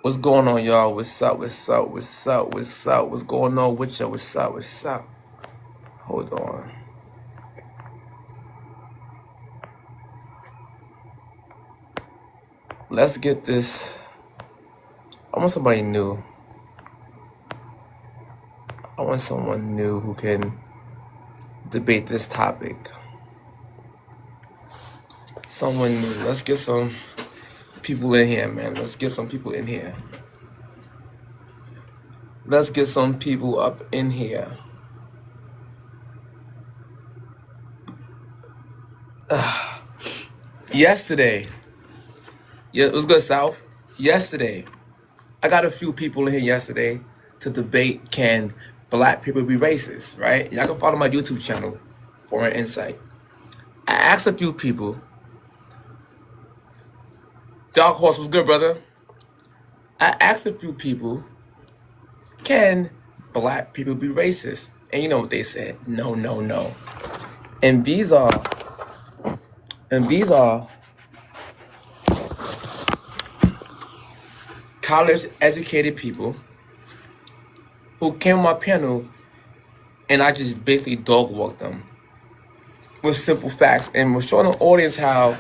What's going on, y'all? What's up? What's up? What's up? What's up? What's going on with y'all? What's up? What's up? Hold on. Let's get this. I want somebody new. I want someone new who can debate this topic. Someone new. Let's get some people in here, man. Let's get some people in here. Let's get some people up in here. Yesterday, yeah, it was good, South. Yesterday, I got a few people in here yesterday to debate, can black people be racist, right? Y'all can follow my YouTube channel, Foreign Insight. I asked a few people. Dark Horse was good, brother. I asked a few people, can black people be racist? And you know what they said? No, no, no. And these are college educated people who came on my panel, and I just basically dog walked them with simple facts and was showing the audience how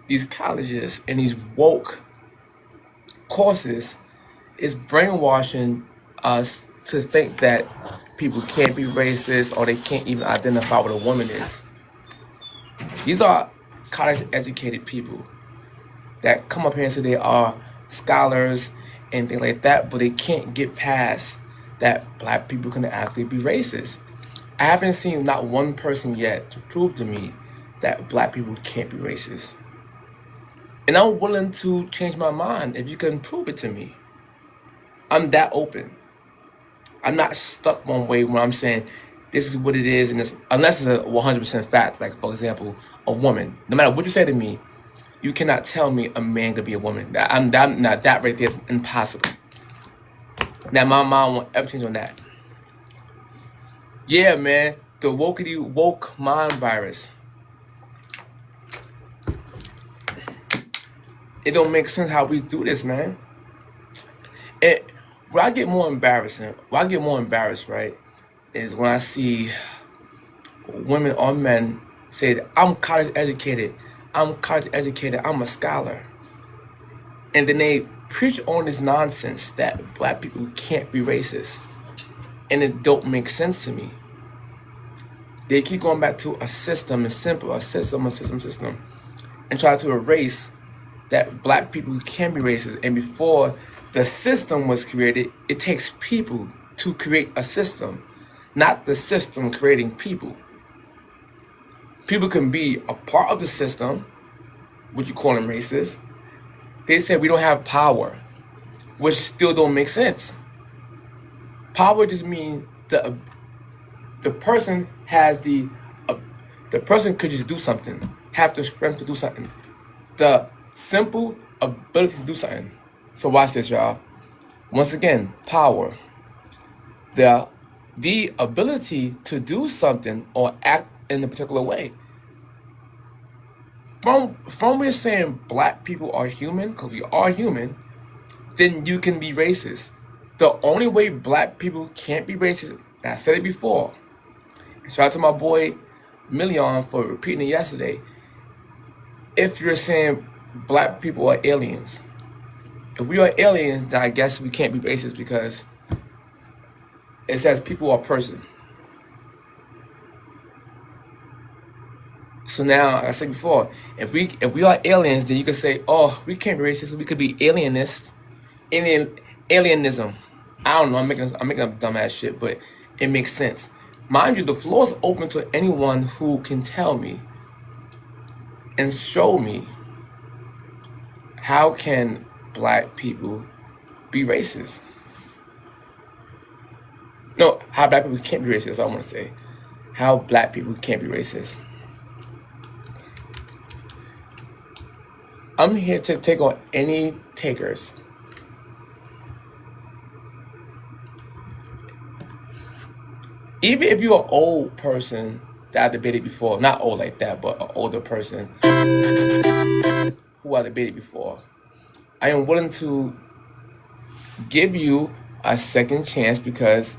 these colleges and these woke courses is brainwashing us to think that people can't be racist or they can't even identify what a woman is. These are college educated people that come up here and say they are scholars and things like that, but they can't get past that black people can actually be racist. I haven't seen not one person yet to prove to me that black people can't be racist. And I'm willing to change my mind if you can prove it to me. I'm that open. I'm not stuck one way when I'm saying this is what it is, and this, unless it's a 100% fact. Like, for example, a woman. No matter what you say to me, you cannot tell me a man could be a woman. That right there is impossible. Now, my mom won't ever change on that. Yeah, man, the woke mind virus. It don't make sense how we do this, man. And where I get more embarrassed, right, is when I see women or men say that I'm college educated, I'm a scholar. And then they preach on this nonsense that black people can't be racist. And it don't make sense to me. They keep going back to a system, a system, and try to erase that black people can be racist. And before the system was created, it takes people to create a system, not the system creating people. People can be a part of the system, which you call them racist. They said we don't have power, which still don't make sense. Power just means the person has the person could just do something, have the strength to do something, the simple ability to do something. So watch this, y'all. Once again, power, the ability to do something or act in a particular way. From we're saying black people are human, because we are human, then you can be racist. The only way black people can't be racist, and I said it before, shout out to my boy Million for repeating it yesterday, if you're saying black people are aliens. If we are aliens, then I guess we can't be racist because it says people are person. So now, like I said before, if we are aliens, then you could say, oh, we can't be racist. We could be alienism. I don't know. I'm making up dumbass shit, but it makes sense. Mind you, the floor is open to anyone who can tell me and show me how can black people be racist. No, how black people can't be racist. That's what I want to say. How black people can't be racist. I'm here to take on any takers. Even if you're an old person that I debated before, not old like that, but an older person who I debated before, I am willing to give you a second chance because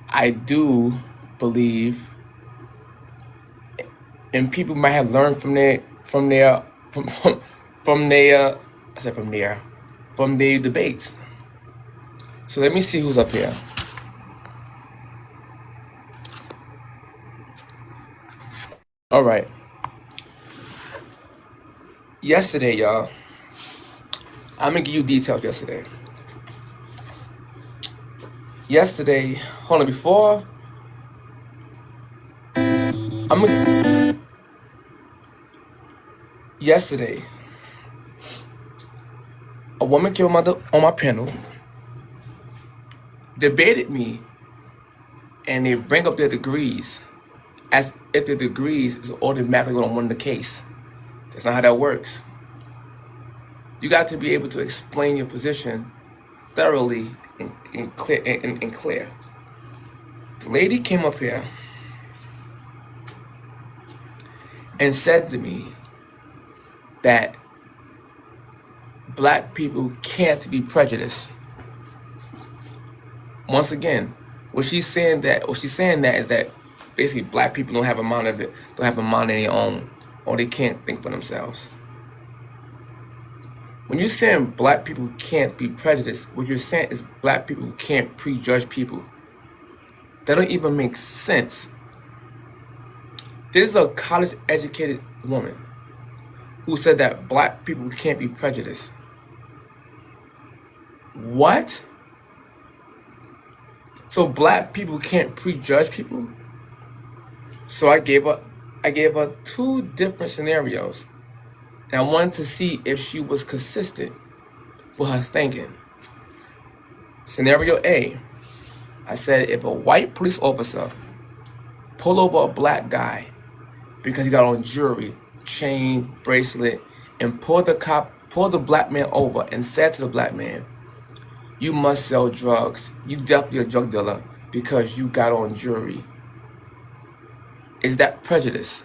I do believe, and people might have learned from their I said from their debates. So let me see who's up here. All right. Yesterday, y'all, I'm gonna give you details yesterday. Hold on, before yesterday, a woman came on my panel, debated me, and they bring up their degrees as if the degrees is automatically going to win the case. That's not how that works. You got to be able to explain your position thoroughly and clear. The lady came up here and said to me that black people can't be prejudiced. Once again, what she's saying that is that basically black people don't have a mind of their own, or they can't think for themselves. When you're saying black people can't be prejudiced, what you're saying is black people can't prejudge people. That don't even make sense. This is a college-educated woman who said that black people can't be prejudiced. What? So black people can't prejudge people? So I gave her two different scenarios. And I wanted to see if she was consistent with her thinking. Scenario A, I said if a white police officer pull over a black guy because he got on jewelry, chain, bracelet, and pulled the black man over and said to the black man, "You must sell drugs. You definitely a drug dealer because you got on jewelry." Is that prejudice?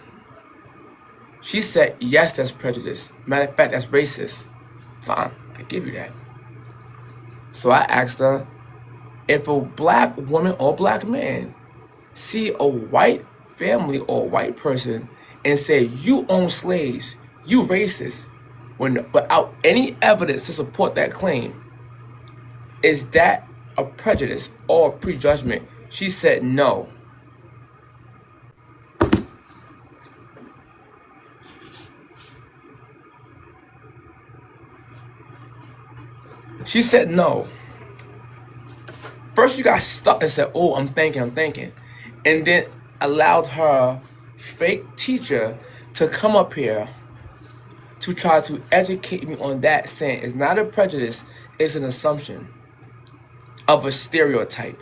She said, yes, that's prejudice. Matter of fact, that's racist. Fine, I give you that. So I asked her, if a black woman or black man see a white family or a white person and say, you own slaves, you racist, without any evidence to support that claim, is that a prejudice or a prejudgment? She said no. She said no. First, you got stuck and said, oh, I'm thinking. And then allowed her fake teacher to come up here to try to educate me on that, saying it's not a prejudice, it's an assumption of a stereotype.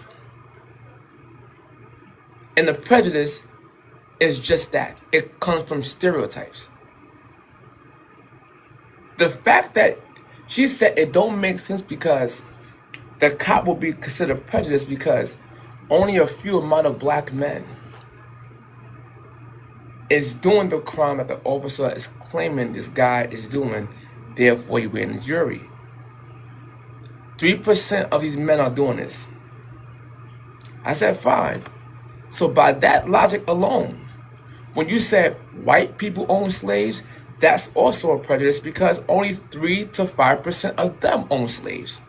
And the prejudice is just that. It comes from stereotypes. The fact that she said it don't make sense because the cop will be considered prejudiced because only a few amount of black men is doing the crime that the officer is claiming this guy is doing, therefore he went in the jury. 3% of these men are doing this. I said, fine. So by that logic alone, when you said white people own slaves, that's also a prejudice because only 3 to 5% of them own slaves.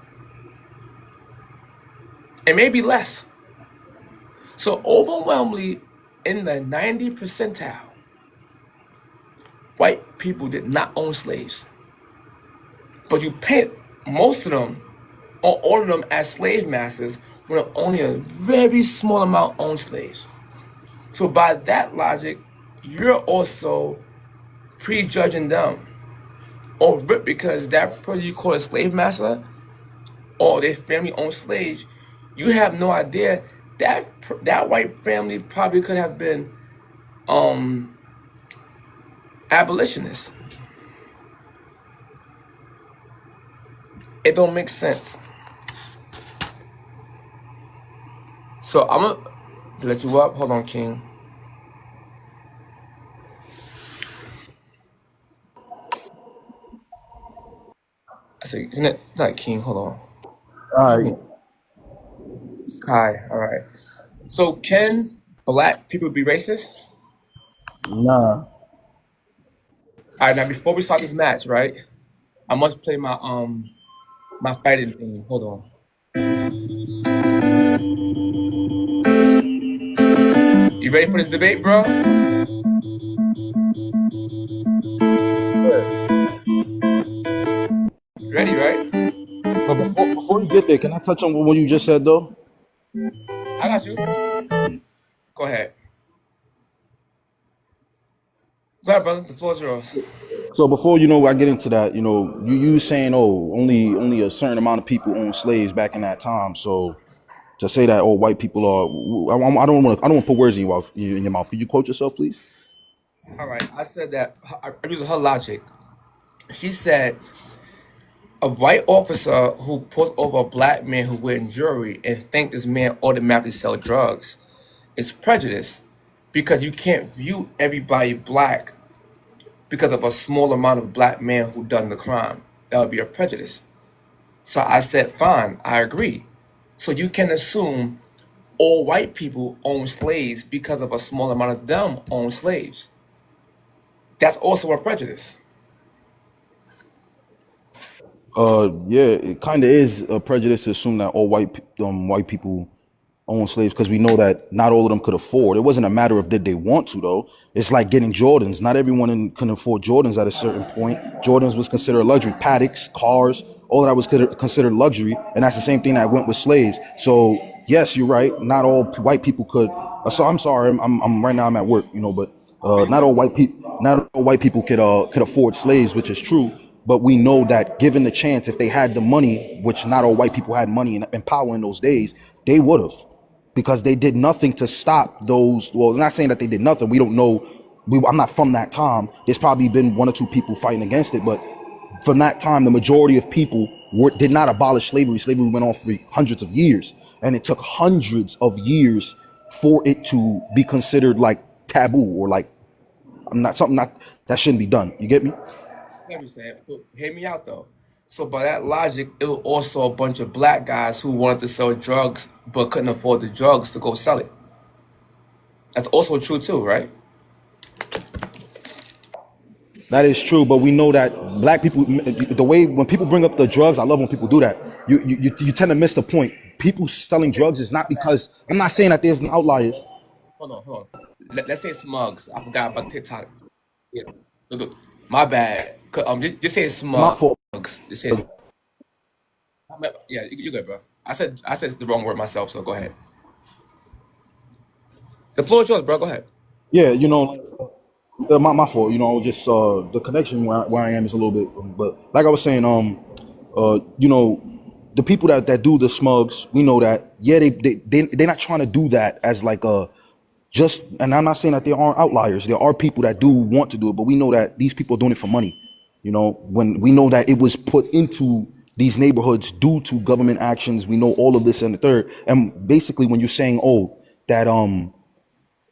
And maybe less. So overwhelmingly in the 90th percentile, white people did not own slaves. But you paint most of them or all of them as slave masters when only a very small amount own slaves. So by that logic, you're also prejudging them. Or because that person you call a slave master or their family owned slaves, you have no idea that white family probably could have been abolitionists. It don't make sense. So I'm gonna let you up. Hold on, King. I say, isn't it not King? Hold on. All right. Hi, all right. So can black people be racist? Nah. All right, now before we start this match, right? I must play my fighting theme. Hold on. You ready for this debate, bro? Yeah. Ready, right? But before you get there, can I touch on what you just said though? I got you. Go ahead. Go ahead, brother. The floor's yours. So before I get into that, you saying only a certain amount of people owned slaves back in that time. So to say that white people are, I don't want to put words in your mouth. Could you quote yourself, please? All right. I said that I'm using her logic. She said a white officer who pulls over a black man who wearing jewelry and think this man automatically sell drugs is prejudice because you can't view everybody black because of a small amount of black men who done the crime. That would be a prejudice. So I said, fine, I agree. So you can assume all white people own slaves because of a small amount of them own slaves. That's also a prejudice. Yeah, it kind of is a prejudice to assume that all white people own slaves because we know that not all of them could afford. It wasn't a matter of did they want to though. It's like getting Jordans. Not everyone can afford Jordans at a certain point. Jordans was considered a luxury. Paddocks, cars, all of that was considered luxury, and that's the same thing that went with slaves. So yes, you're right. Not all white people could. So I'm sorry. I'm right now. I'm at work. But Oh, you not good? all white people. Not all white people could afford slaves, which is true. But we know that given the chance, if they had the money, which not all white people had money and power in those days, they would have because they did nothing to stop those. Well, I'm not saying that they did nothing. We don't know. I'm not from that time. There's probably been one or two people fighting against it, but from that time, the majority of people did not abolish slavery. Slavery went on for hundreds of years, and it took hundreds of years for it to be considered like taboo or like I'm not something not that shouldn't be done. You get me? I understand. But hear me out though. So by that logic, it was also a bunch of black guys who wanted to sell drugs but couldn't afford the drugs to go sell it. That's also true too, right? That is true, but we know that black people, the way when people bring up the drugs, I love when people do that. You tend to miss the point. People selling drugs is not because I'm not saying that there's outliers. Hold on. Let's say Smugs. I forgot about TikTok. Yeah. Look, my bad. Just say My fault. Smugs. Just say. Yeah, you good, bro. I said the wrong word myself, so go ahead. The floor is yours, bro. Go ahead. Yeah, my fault. Just the connection where I am is a little bit. But like I was saying, the people that do the smugs, we know that. Yeah, they're not trying to do that as like a just. And I'm not saying that there aren't outliers. There are people that do want to do it, but we know that these people are doing it for money. When we know that it was put into these neighborhoods due to government actions, we know all of this and the third. And basically, when you're saying, oh, that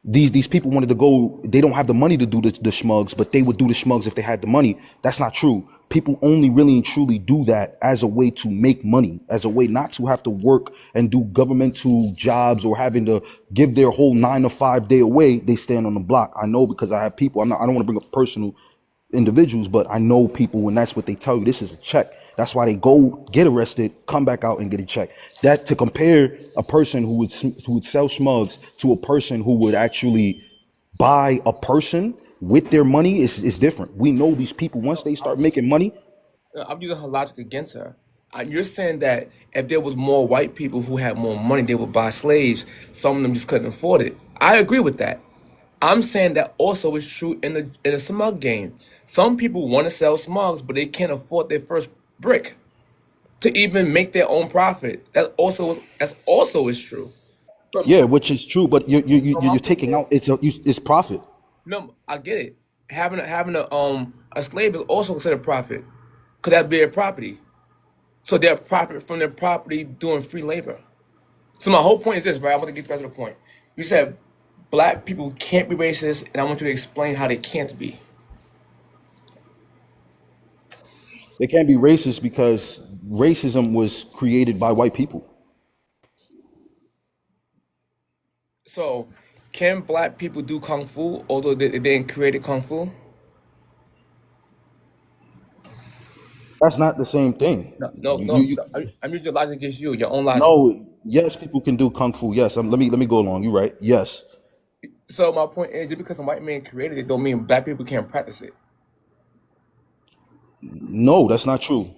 these people wanted to go, they don't have the money to do the schmugs, but they would do the schmugs if they had the money. That's not true. People only really and truly do that as a way to make money, as a way not to have to work and do governmental jobs or having to give their whole 9 to 5 day away. They stand on the block. I know because I have people. I don't want to bring up personal individuals, but I know people, and that's what they tell you. This is a check. That's why they go get arrested, come back out and get a check. That to compare a person who would sell schmugs to a person who would actually buy a person with their money is different. We know these people once they start making money. I'm using her logic against her. You're saying that if there was more white people who had more money, they would buy slaves. Some of them just couldn't afford it. I agree with that. I'm saying that also is true in the smug game. Some people want to sell smugs, but they can't afford their first brick to even make their own profit. That's also is true. But Yeah, which is true, but you're taking out it's profit. no, I get it. Having a slave is also considered profit, cause that'd be their property. So they're profit from their property doing free labor. So my whole point is this, right? I want to get back to the point. You said black people can't be racist, and I want you to explain how they can't be. They can't be racist because racism was created by white people. So, can black people do kung fu, although they didn't create kung fu? That's not the same thing. No, no, You, you, no. you I'm using your logic against you, your own logic. no. Yes, people can do kung fu. Yes, let me go along. You right. Yes. So my point is, just because a white man created it, don't mean black people can't practice it. No, that's not true.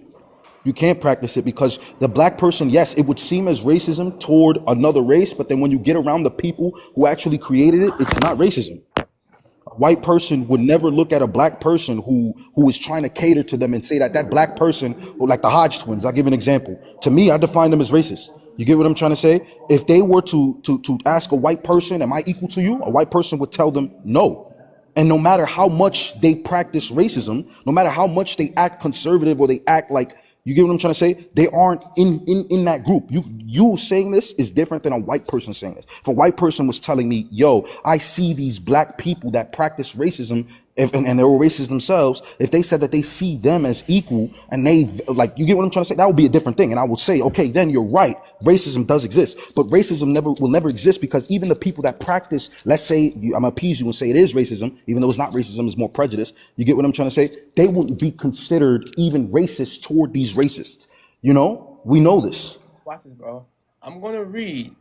You can't practice it because the black person, yes, it would seem as racism toward another race, but then when you get around the people who actually created it, it's not racism. A white person would never look at a black person who is trying to cater to them and say that that black person, or like the Hodge twins, I'll give an example. To me, I define them as racist. You get what I'm trying to say? If they were to ask a white person, am I equal to you? A white person would tell them no. And no matter how much they practice racism, no matter how much they act conservative or they act like, you get what I'm trying to say? They aren't in that group. You saying this is different than a white person saying this. If a white person was telling me, yo, I see these black people that practice racism and they were racist themselves, if they said that they see them as equal and they like, you get what I'm trying to say? That would be a different thing. And I would say, okay, then you're right. Racism does exist, but racism will never exist because even the people that practice, let's say I'm appease you and say it is racism, even though it's not racism, it's more prejudice. You get what I'm trying to say? They wouldn't be considered even racist toward these racists. You know, we know this. Watch this, bro. I'm gonna read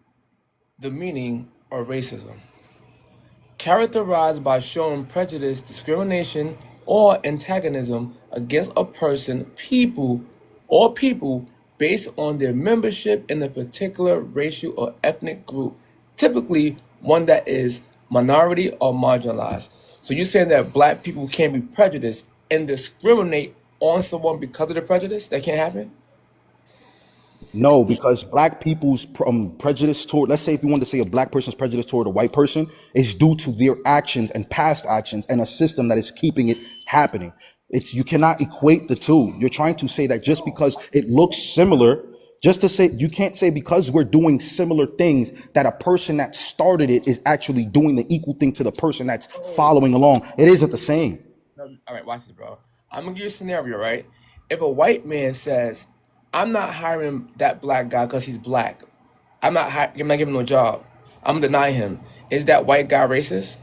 the meaning of racism. Characterized by showing prejudice, discrimination, or antagonism against a person, people based on their membership in a particular racial or ethnic group, typically one that is minority or marginalized. So you're saying that black people can't be prejudiced and discriminate on someone because of the prejudice? That can't happen? No, because black people's prejudice toward, let's say if you want to say a black person's prejudice toward a white person is due to their actions and past actions and a system that is keeping it happening. You cannot equate the two. You're trying to say that just because it looks similar, just to say, you can't say because we're doing similar things that a person that started it is actually doing the equal thing to the person that's following along. It isn't the same. No, all right, watch this, bro. I'm gonna give you a scenario, right? If a white man says, "I'm not hiring that black guy because he's black. I'm not giving him no job. I'm gonna deny him." Is that white guy racist?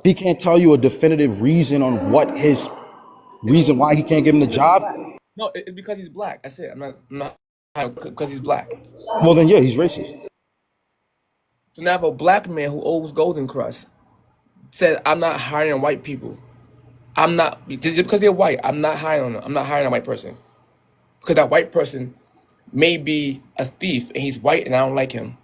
He can't tell you a definitive reason on what his reason why he can't give him the job. No, it's because he's black. That's it. I'm not because he's black. Well, then yeah, he's racist. So now if a black man who owes Golden Crust said, "I'm not hiring white people. I'm not just because they're white. I'm not hiring them. I'm not hiring a white person because that white person may be a thief and he's white and I don't like him.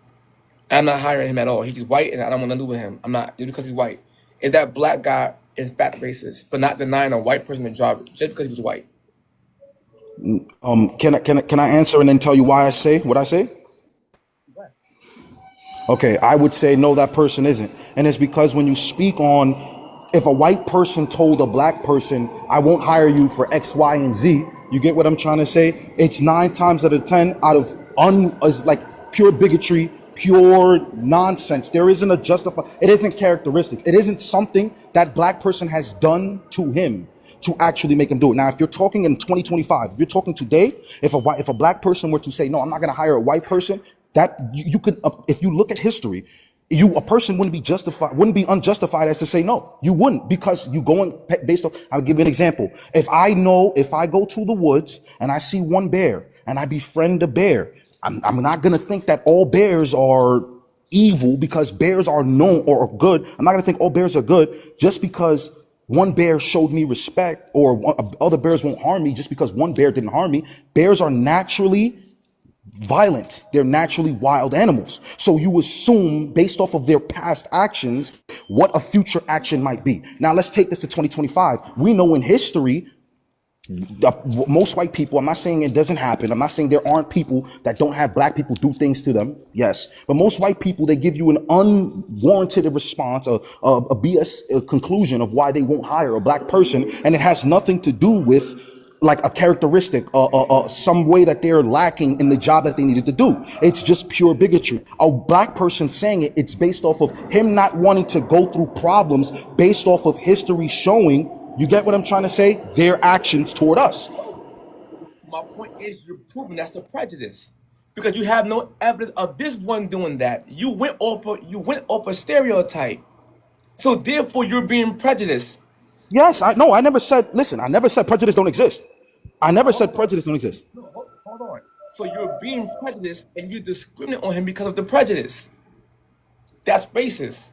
I'm not hiring him at all. He's white and I don't want to do with him. I'm not just because he's white." Is that black guy in fact racist for not denying a white person a job just because he was white? Can I answer and then tell you why I say what I say? Okay, I would say no, that person isn't. And it's because when you speak on, if a white person told a black person, I won't hire you for X, Y, and Z, you get what I'm trying to say? It's 9 times out of 10 out of is like pure bigotry, pure nonsense. There isn't a it isn't characteristics. It isn't something that black person has done to him to actually make him do it. Now, if you're talking in 2025, if you're talking today, if a black person were to say, no, I'm not going to hire a white person, that you could, if you look at history, a person wouldn't be unjustified as to say no. You wouldn't, because you going based on, I'll give you an example. If I go to the woods and I see one bear and I befriend a bear, I'm not going to think that all bears are evil because bears are known or are good. I'm not going to think all bears are good just because one bear showed me respect, or other bears won't harm me just because one bear didn't harm me. Bears are naturally violent. They're naturally wild animals. So you assume based off of their past actions, what a future action might be. Now let's take this to 2025. We know in history, most white people, I'm not saying it doesn't happen. I'm not saying there aren't people that don't have black people do things to them. Yes. But most white people, they give you an unwarranted response, a BS conclusion of why they won't hire a black person. And it has nothing to do with like a characteristic, some way that they're lacking in the job that they needed to do. It's just pure bigotry. A black person saying it's based off of him not wanting to go through problems based off of history showing You get what I'm trying to say? Their actions toward us. My point is, you're proving that's the prejudice because you have no evidence of this one doing that. You went off a stereotype, so therefore you're being prejudiced. Yes, I no, I never said, listen, I never said prejudice don't exist. I never said prejudice don't exist. No, hold on. So you're being prejudiced and you discriminate on him because of the prejudice. That's racist.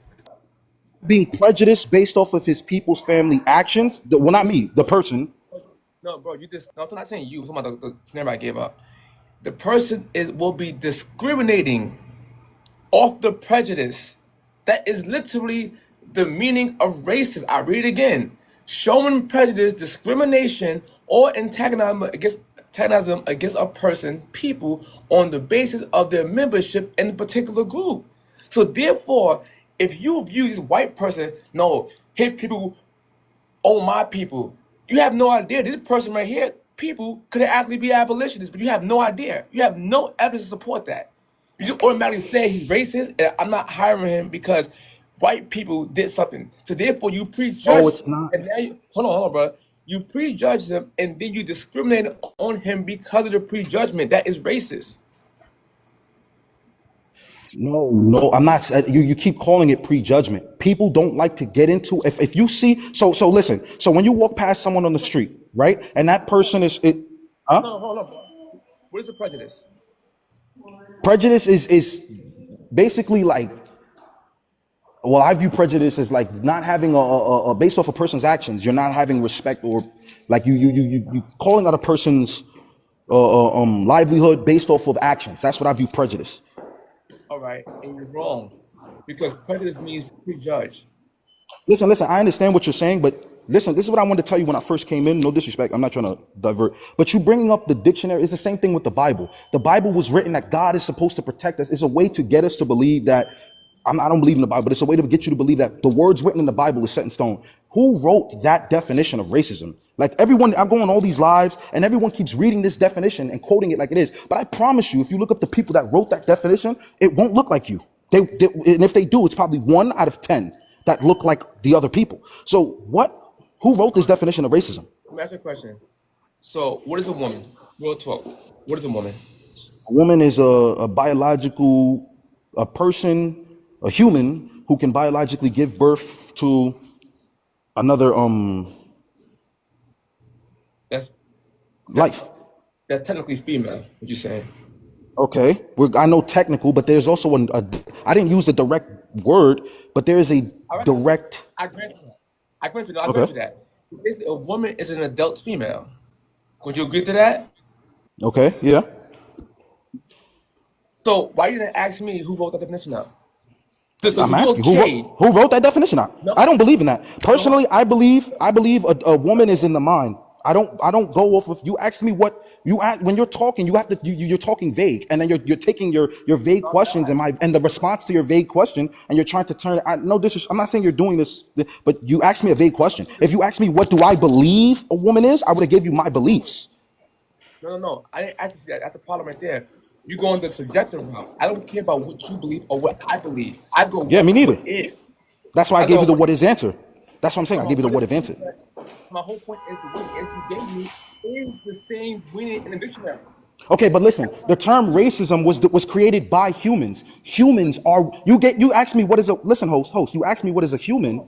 Being prejudiced based off of his people's family actions, well, not me, the person. No, bro, you just. No, I'm not saying you. I'm talking about the scenario I gave up. The person will be discriminating off the prejudice. That is literally the meaning of racist. I read it again. Showing prejudice, discrimination, or antagonism against a person, people, on the basis of their membership in a particular group. So therefore, if you view this white person, no, hit people, oh my people, you have no idea. This person right here, people could actually be abolitionists, but you have no idea. You have no evidence to support that. You just automatically say he's racist, and I'm not hiring him because white people did something. So therefore, you Oh, prejudge, it's not. and now hold on, bro. You prejudge him, and then you discriminate on him because of the prejudgment. That is racist. No, I'm not. You keep calling it prejudgment. People don't like to get into. If you see, so listen. So when you walk past someone on the street, right, and that person is it, huh? No, hold on, bro. What is the prejudice? Prejudice is basically like, well, I view prejudice as like not having a based off a person's actions. You're not having respect, or like you calling out a person's livelihood based off of actions. That's what I view prejudice. All right, and you're wrong because prejudice means prejudge. Listen. I understand what you're saying, but listen, this is what I wanted to tell you when I first came in. No disrespect. I'm not trying to divert, but you bringing up the dictionary is the same thing with the Bible. The Bible was written that God is supposed to protect us. It's a way to get us to believe that I don't believe in the Bible, but it's a way to get you to believe that the words written in the Bible is set in stone. Who wrote that definition of racism? Like everyone, I'm going on all these lives and everyone keeps reading this definition and quoting it like it is. But I promise you, if you look up the people that wrote that definition, it won't look like you. And if they do, it's probably 1 out of 10 that look like the other people. So who wrote this definition of racism? Let me ask you a question. So, what is a woman? Real talk. What is a woman? A woman is a biological, a person, a human who can biologically give birth to another That's life. that's technically female. What you saying? Okay, I know technical, but there's also I didn't use the direct word, but there is a All right, direct. I grant you that. I grant you that. I grant Okay, you that. Basically, a woman is an adult female. Would you agree to that? okay, yeah. So, why you didn't ask me who wrote that definition up? So I'm you asking okay? who wrote that definition out. No, I don't believe in that no, personally. I believe a woman is in the mind. I don't go off of you. Ask me what you ask when you're talking. You have to you're talking vague, and then you're taking your vague no, I'm questions not. and the response to your vague question, and you're trying to turn it. No, this is. I'm not saying you're doing this, but you asked me a vague question. If you asked me what do I believe a woman is, I would have gave you my beliefs. No. I didn't ask you that. That's the problem right there. You go on the subjective route. I don't care about what you believe or what I believe. I go Yeah, me what neither. is. That's why I I gave go you the what what is answer. That's what I'm saying. I my gave you the what what is. if answer. My whole point is the what is you gave me is the same meaning in the dictionary. Okay, but listen, the term racism was created by humans. Humans are you asked me what is a listen host. You asked me what is a human.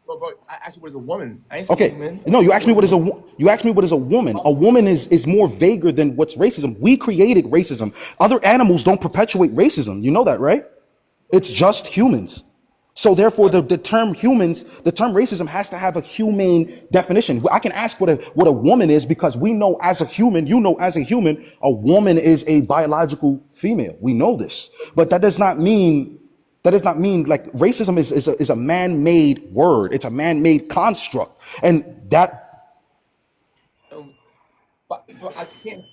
Bro, I asked you what is a woman. I ain't say Okay. human. No, you asked me What is what a is a woman? you asked me what is a woman. A woman is more vaguer than what's racism. We created racism. Other animals don't perpetuate racism. You know that, right? It's just humans. So therefore, the term humans, the term racism has to have a humane definition. I can ask what a woman is because we know as a human, you know as a human, a woman is a biological female. We know this, but that does not mean like racism is a man-made word. It's a man-made construct, and that Um, but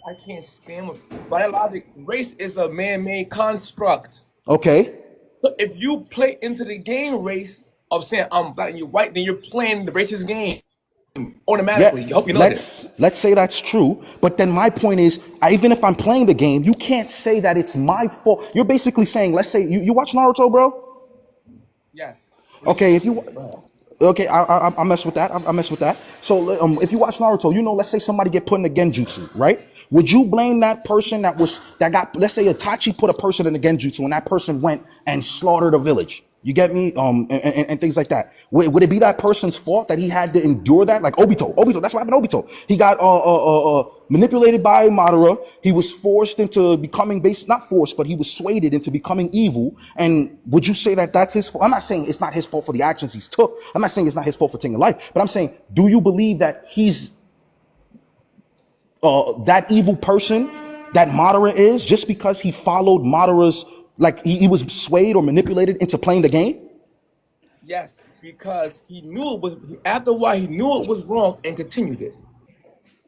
I can't stand with biologic race is a man-made construct. okay. So if you play into the game race of saying I'm black and you're white, then you're playing the racist game Yeah, automatically. I hope you know this. let's say that's true. But then my point is, even if I'm playing the game, you can't say that it's my fault. You're basically saying, let's say you watch Naruto, bro. Yes. What you Okay, saying? if you Go ahead. Okay, I mess with that. I mess with that. So if you watch Naruto, you know, let's say somebody get put in a genjutsu, right? Would you blame that person that got, let's say Itachi put a person in a genjutsu and that person went and slaughtered a village? You get me? And things like that. Would it be that person's fault that he had to endure that? Like Obito, that's what happened to Obito. He got manipulated by Madara. He was forced into becoming not forced, but he was swayed into becoming evil. And would you say that that's his fault? I'm not saying it's not his fault for the actions he's took. I'm not saying it's not his fault for taking life, but I'm saying, do you believe that he's that evil person that Madara is just because he followed Madara's, like he was swayed or manipulated into playing the game? Yes, because he knew it was, after a while, he knew it was wrong and continued it.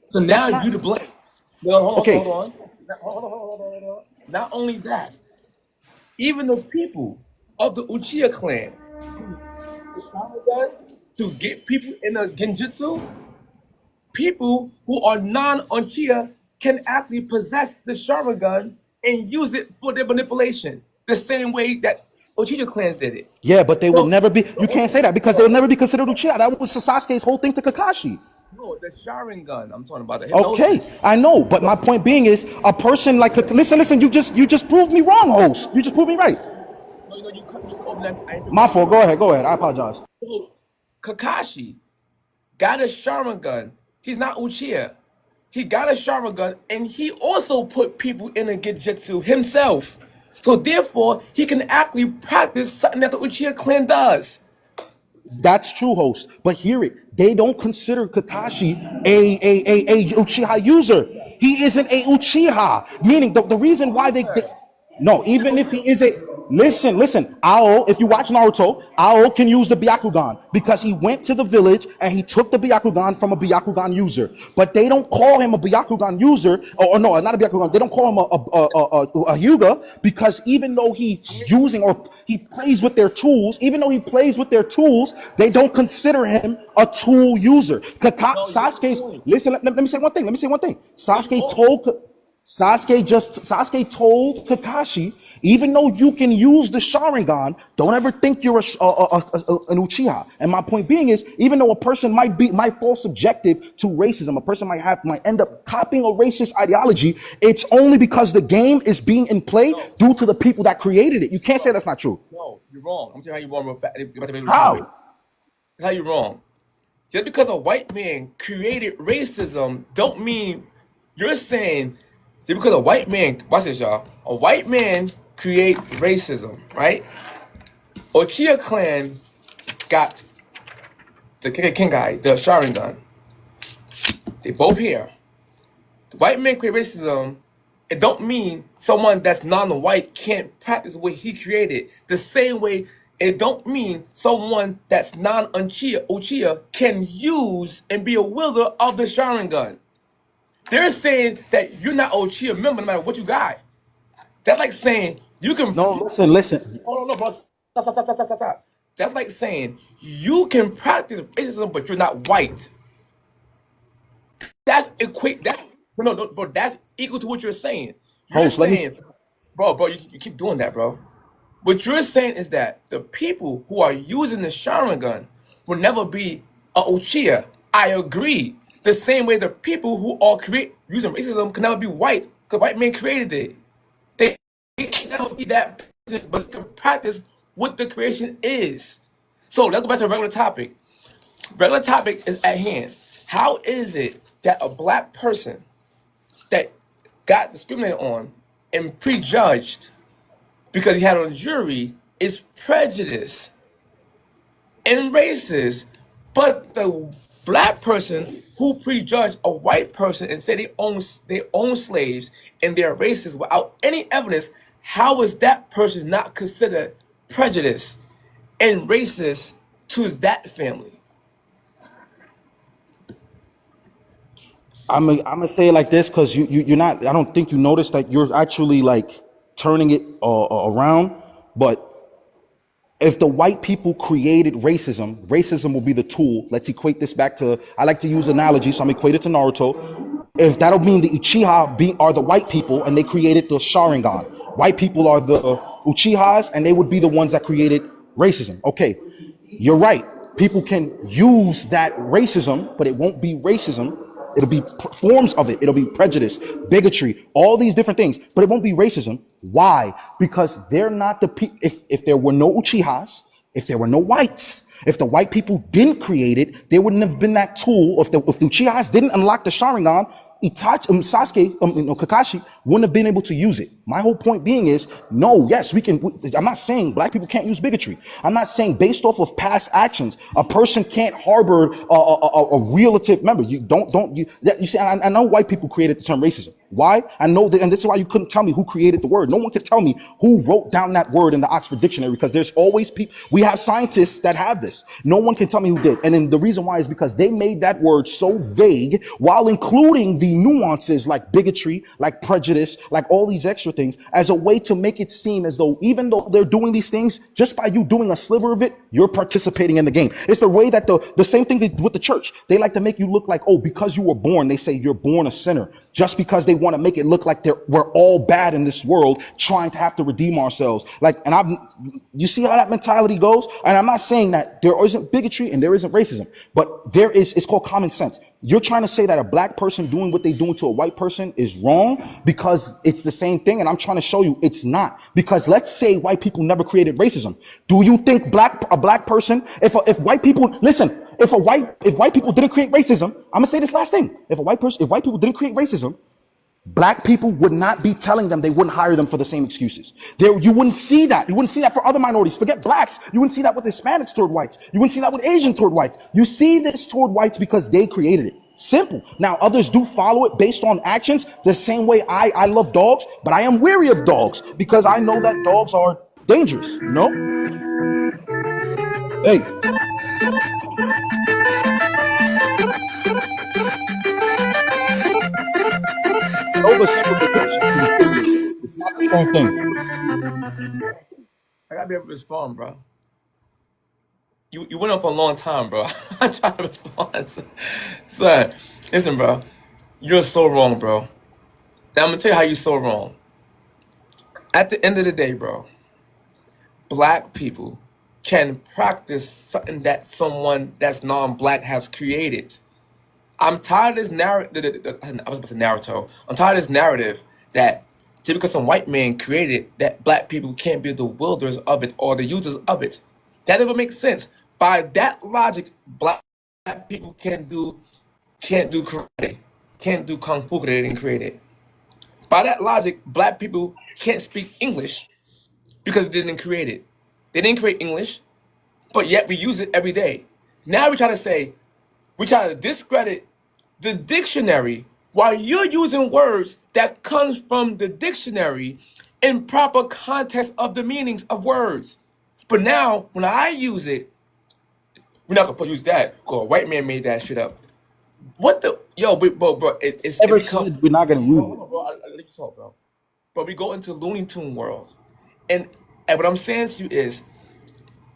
So now That's not you to blame. No, hold on, okay. hold on. Hold on. Not only that, even the people of the Uchiha clan to get people in a genjutsu, people who are non-Uchiha can actually possess the Sharingan and use it for their manipulation, the same way that Uchiha clans did it. Yeah, but they will So, never be. You can't say that because they'll never be considered Uchiha. That was Sasuke's whole thing to Kakashi. no, the Sharingan, I'm talking about the Okay, hypnosis. I know, but my point being is a person like listen. You just proved me wrong, host. You just proved me right. No, you cut me off and I My fault. Go ahead. I apologize. So, Kakashi got a Sharingan. He's not Uchiha. He got a Sharingan, and he also put people in a Genjutsu himself. So therefore, he can actually practice something that the Uchiha clan does. That's true, host. But hear it. They don't consider Kakashi a Uchiha user. He isn't a Uchiha. Meaning the reason why they no, even if he is a listen, Ao, if you watch Naruto, Ao can use the Byakugan because he went to the village and he took the Byakugan from a Byakugan user. But they don't call him a Byakugan user, or no, not a Byakugan. They don't call him a Hyuga because even though he's using or he plays with their tools, they don't consider him a tool user. Sasuke's listen. Let me say one thing. Sasuke told Kakashi, even though you can use the Sharingan, don't ever think you're an Uchiha. And my point being is, even though a person might fall subjective to racism, a person might end up copying a racist ideology, it's only because the game is being in play due to the people that created it. You can't say that's not true. No, you're wrong. I'm telling you how you're wrong. How? That's how you're wrong. Just because a white man created racism, don't mean you're saying. See, because a white man, watch this, y'all. A white man create racism, right? Uchiha clan got the Kengai, the Sharingan. They both here. The white man create racism. It don't mean someone that's non-white can't practice what he created. The same way, it don't mean someone that's non-Uchiha can use and be a wielder of the Sharingan. They're saying that you're not Uchiha member no matter what you got. That's like saying you can. No, listen. Hold on, no, bro. Stop. That's like saying you can practice racism, but you're not white. That's equate. That no, bro. That's equal to what you're saying. You're Host, let me. saying, bro, you keep doing that, bro. What you're saying is that the people who are using the Sharingan will never be a Uchiha. I agree. The same way the people who are using racism can never be white, because white men created it. They can never be that person, but can practice what the creation is. So let's go back to the regular topic. Regular topic is at hand. How is it that a black person that got discriminated on and prejudged because he had on a jury is prejudiced and racist, but the black person who prejudged a white person and said they own slaves and they're racist without any evidence, how is that person not considered prejudiced and racist to that family? I'm gonna say it like this because you're not. I don't think you noticed that you're actually like turning it around. But if the white people created racism will be the tool. Let's equate this back to. I like to use analogy, so I'm equate it to Naruto. If that'll mean the Uchiha are the white people and they created the Sharingan. White people are the Uchihas and they would be the ones that created racism. Okay, you're right. People can use that racism, but it won't be racism. It'll be forms of it. It'll be prejudice, bigotry, all these different things, but it won't be racism. Why? Because they're not the people. If there were no Uchihas, if there were no whites, if the white people didn't create it, there wouldn't have been that tool. If the Uchihas didn't unlock the Sharingan, Sasuke, Kakashi wouldn't have been able to use it. My whole point being is, no, yes, we can. I'm not saying black people can't use bigotry. I'm not saying based off of past actions, a person can't harbor a relative. Remember, you see, I know white people created the term racism. Why? I know that, and this is why you couldn't tell me who created the word. No one could tell me who wrote down that word in the Oxford Dictionary, because there's always people. We have scientists that have this. No one can tell me who did. And then the reason why is because they made that word so vague while including the nuances like bigotry, like prejudice, like all these extra things, as a way to make it seem as though even though they're doing these things, just by you doing a sliver of it, you're participating in the game. It's the way that the same thing with the church. They like to make you look like, oh, because you were born, they say you're born a sinner. Just because they want to make it look like we're all bad in this world, trying to have to redeem ourselves. You see how that mentality goes? And I'm not saying that there isn't bigotry and there isn't racism, but it's called common sense. You're trying to say that a black person doing what they're doing to a white person is wrong because it's the same thing. And I'm trying to show you it's not. Because let's say white people never created racism. Do you think a black person, if white people, listen, if white people didn't create racism, I'm gonna say this last thing. If white people didn't create racism, black people would not be telling them they wouldn't hire them for the same excuses. You wouldn't see that. You wouldn't see that for other minorities. Forget blacks. You wouldn't see that with Hispanics toward whites. You wouldn't see that with Asians toward whites. You see this toward whites because they created it. Simple. Now, others do follow it based on actions. The same way I love dogs, but I am weary of dogs because I know that dogs are dangerous. No? Hey. Oversimplification. It's not the same thing. I gotta be able to respond, bro. You went up a long time, bro. I'm trying to respond. Son, listen, bro. You're so wrong, bro. Now I'm gonna tell you how you're so wrong. At the end of the day, bro, black people can practice something that someone that's non-black has created. I'm tired of this narrative. I was about to say Naruto. I'm tired of this narrative that just because some white man created it, that black people can't be the wielders of it or the users of it. That never makes sense. By that logic, black people can't do karate, can't do kung fu because they didn't create it. By that logic, black people can't speak English because they didn't create it. They didn't create English, but yet we use it every day. Now we try to discredit the dictionary while you're using words that comes from the dictionary in proper context of the meanings of words. But now, when I use it, we're not gonna use that because a white man made that shit up. What the bro? It's Never said we're not gonna use it. Bro, I let you talk, bro. But we go into Looney Tune world, and what I'm saying to you is,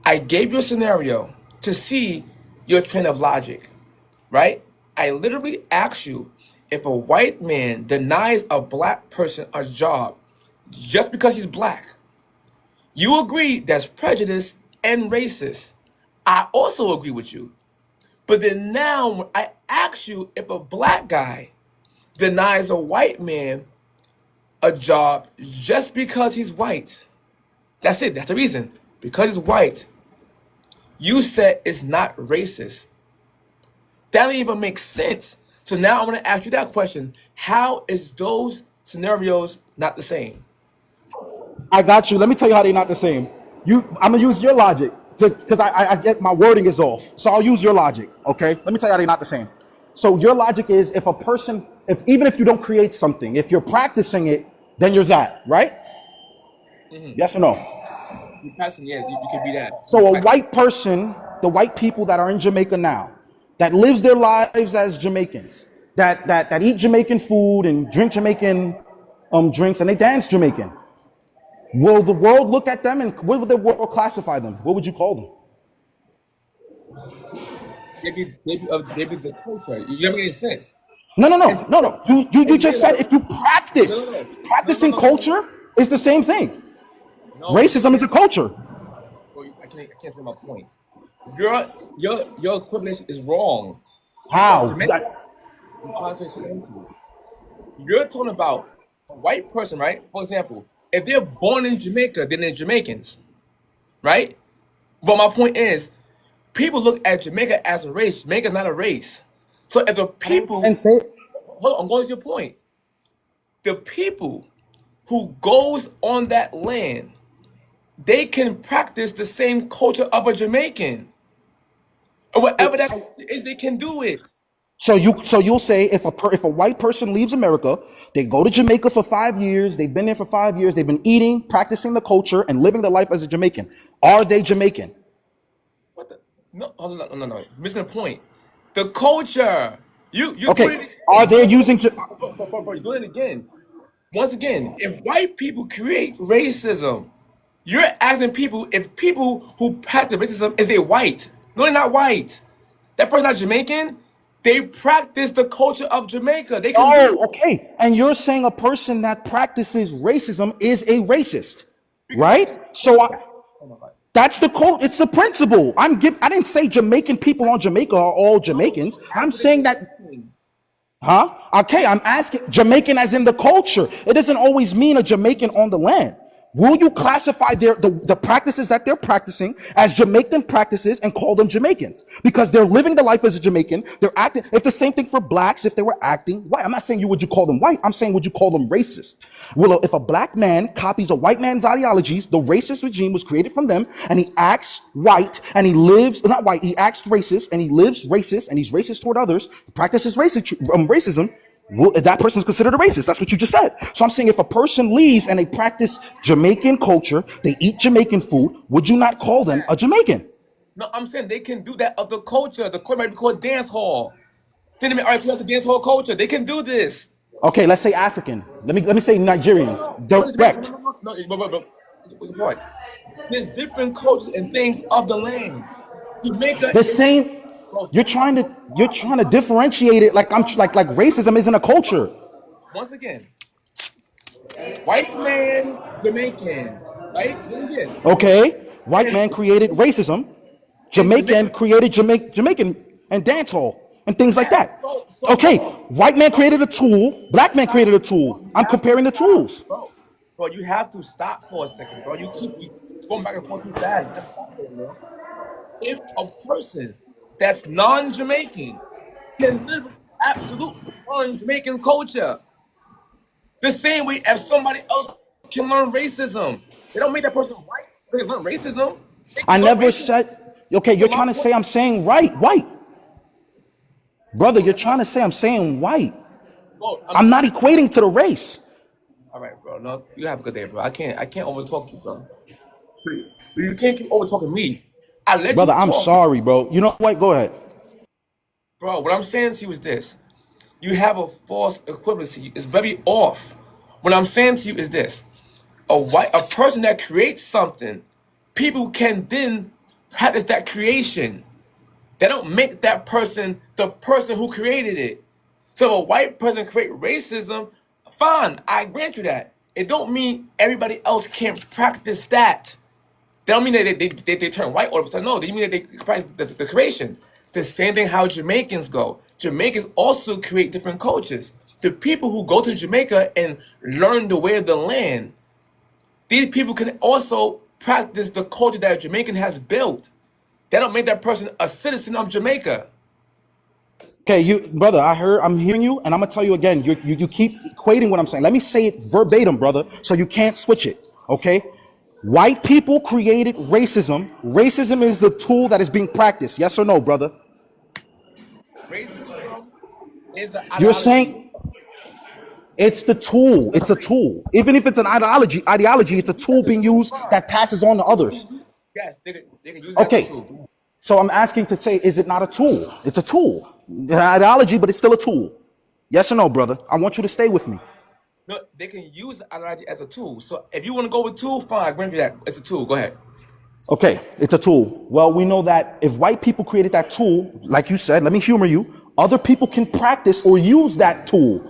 I gave you a scenario to see your train of logic, right? I literally asked you if a white man denies a black person a job just because he's black. You agree that's prejudice and racist. I also agree with you. But then now when I ask you if a black guy denies a white man a job just because he's white. That's it. That's the reason. Because he's white. You said it's not racist. That don't even make sense. So now I'm going to ask you that question. How is those scenarios not the same? I got you. Let me tell you how they're not the same. I'm gonna use your logic because I get my wording is off. So I'll use your logic. Okay. Let me tell you how they're not the same. So your logic is even if you don't create something, if you're practicing it, then you're that, right? Mm-hmm. Yes or no? Yeah, you can be that. So a white person, the white people that are in Jamaica now, that lives their lives as Jamaicans, that eat Jamaican food and drink Jamaican drinks and they dance Jamaican. Will the world look at them and what would the world classify them? What would you call them? Maybe the culture. You don't make any sense. No. You just said if you practice. Practicing culture is the same thing. No. Racism is a culture. Well, I can't say my point. Your your equivalence is wrong. How? Jamaica, I'm trying to explain to you. You're talking about a white person, right? For example, if they're born in Jamaica, then they're Jamaicans, right? But my point is, people look at Jamaica as a race. Jamaica's not a race. So if the people, And say, hold on, I'm going to your point. The people who goes on that land, they can practice the same culture of a Jamaican. Or whatever that is, they can do it. so you'll say if a white person leaves America, they go to Jamaica for 5 years, they've been there for 5 years, they've been eating, practicing the culture, and living their life as a Jamaican. Are they Jamaican? What the? No, hold on, no. You're missing the point. The culture. You doing Okay. it Are again. they using? You're doing it again. Once again, if white people create racism, you're asking people if people who practice racism is they white. No, they're not white. That person not Jamaican. They practice the culture of Jamaica. They can do Oh, okay. And you're saying a person that practices racism is a racist, right? So oh my God. that's the code. It's the principle. I didn't say Jamaican people on Jamaica are all Jamaicans. I'm After they saying that. do Huh? Okay, I'm asking Jamaican as in the culture. It doesn't always mean a Jamaican on the land. Will you classify the practices that they're practicing as Jamaican practices and call them Jamaicans? Because they're living the life as a Jamaican. They're acting. It's the same thing for blacks if they were acting white. I'm not saying would you call them white. I'm saying would you call them racist? Well, if a black man copies a white man's ideologies, the racist regime was created from them, and he acts white and he lives not white. He acts racist and he lives racist and he's racist toward others. Practices racism. Well, that person is considered a racist. That's what you just said. So I'm saying if a person leaves and they practice Jamaican culture, they eat Jamaican food, would you not call them a that. Jamaican? No, I'm saying they can do that of the culture. The culture might be called dance hall. Send them RP the dance hall culture. They can do this. Okay, let's say African. Let me say Nigerian. What is Jamaica? Direct. What's the point? There's different cultures and things of the land. Jamaica The is same. culture. You're trying to differentiate it like like racism isn't a culture. Once again, white man, Jamaican, right? Once again, Okay, white and man created racism. in Jamaica, Jamaican created Jamaican and dance hall and things like yeah. that. So, Okay, white man created a tool. Black man created a tool. you I'm have to comparing the stop, tools. bro. You have to stop for a second, bro. You keep going back and forth too fast. You have to stop there, bro. If a person that's non-Jamaican can live absolute non-Jamaican culture, the same way as somebody else can learn racism, they don't make that person white. They learn racism. They I can learn never racism. said. Okay, you're So my trying to point, say I'm saying right, white, brother. You're trying to say I'm saying white. bro, I'm I'm not trying to. equating to the race, All right, bro. No, you have a good day, bro. I can't overtalk you, bro. You can't keep over talking me. I let brother. you I'm talk, sorry, bro. You know what? Go ahead. bro. What I'm saying to you is this: you have a false equivalency. It's very off. What I'm saying to you is this: a person that creates something, people can then practice that creation. They don't make that person the person who created it. So if a white person create racism, fine, I grant you that. It don't mean everybody else can't practice that. They don't mean that they turn white all of a sudden. No, they mean that they practice the creation. The same thing how Jamaicans go. Jamaicans also create different cultures. The people who go to Jamaica and learn the way of the land, these people can also practice the culture that a Jamaican has built. That don't make that person a citizen of Jamaica. Okay, you brother, I'm hearing you, and I'm gonna tell you again. You keep equating what I'm saying. Let me say it verbatim, brother, so you can't switch it. Okay, white people created racism. Racism is the tool that is being practiced. Yes or no, brother? Racism is an You're ideology. saying it's the tool. It's a tool. Even if it's an ideology, it's a tool being used that passes on to others. Yes, they can use that as a Okay, tool. so I'm asking to say, is it not a tool? It's a tool. An ideology, but it's still a tool. Yes or no, brother? I want you to stay with me. No, they can use the ideology as a tool. So if you want to go with tool, fine, grant you that. It's a tool. Go ahead. Okay, it's a tool. Well, we know that if white people created that tool, like you said, let me humor you, other people can practice or use that tool.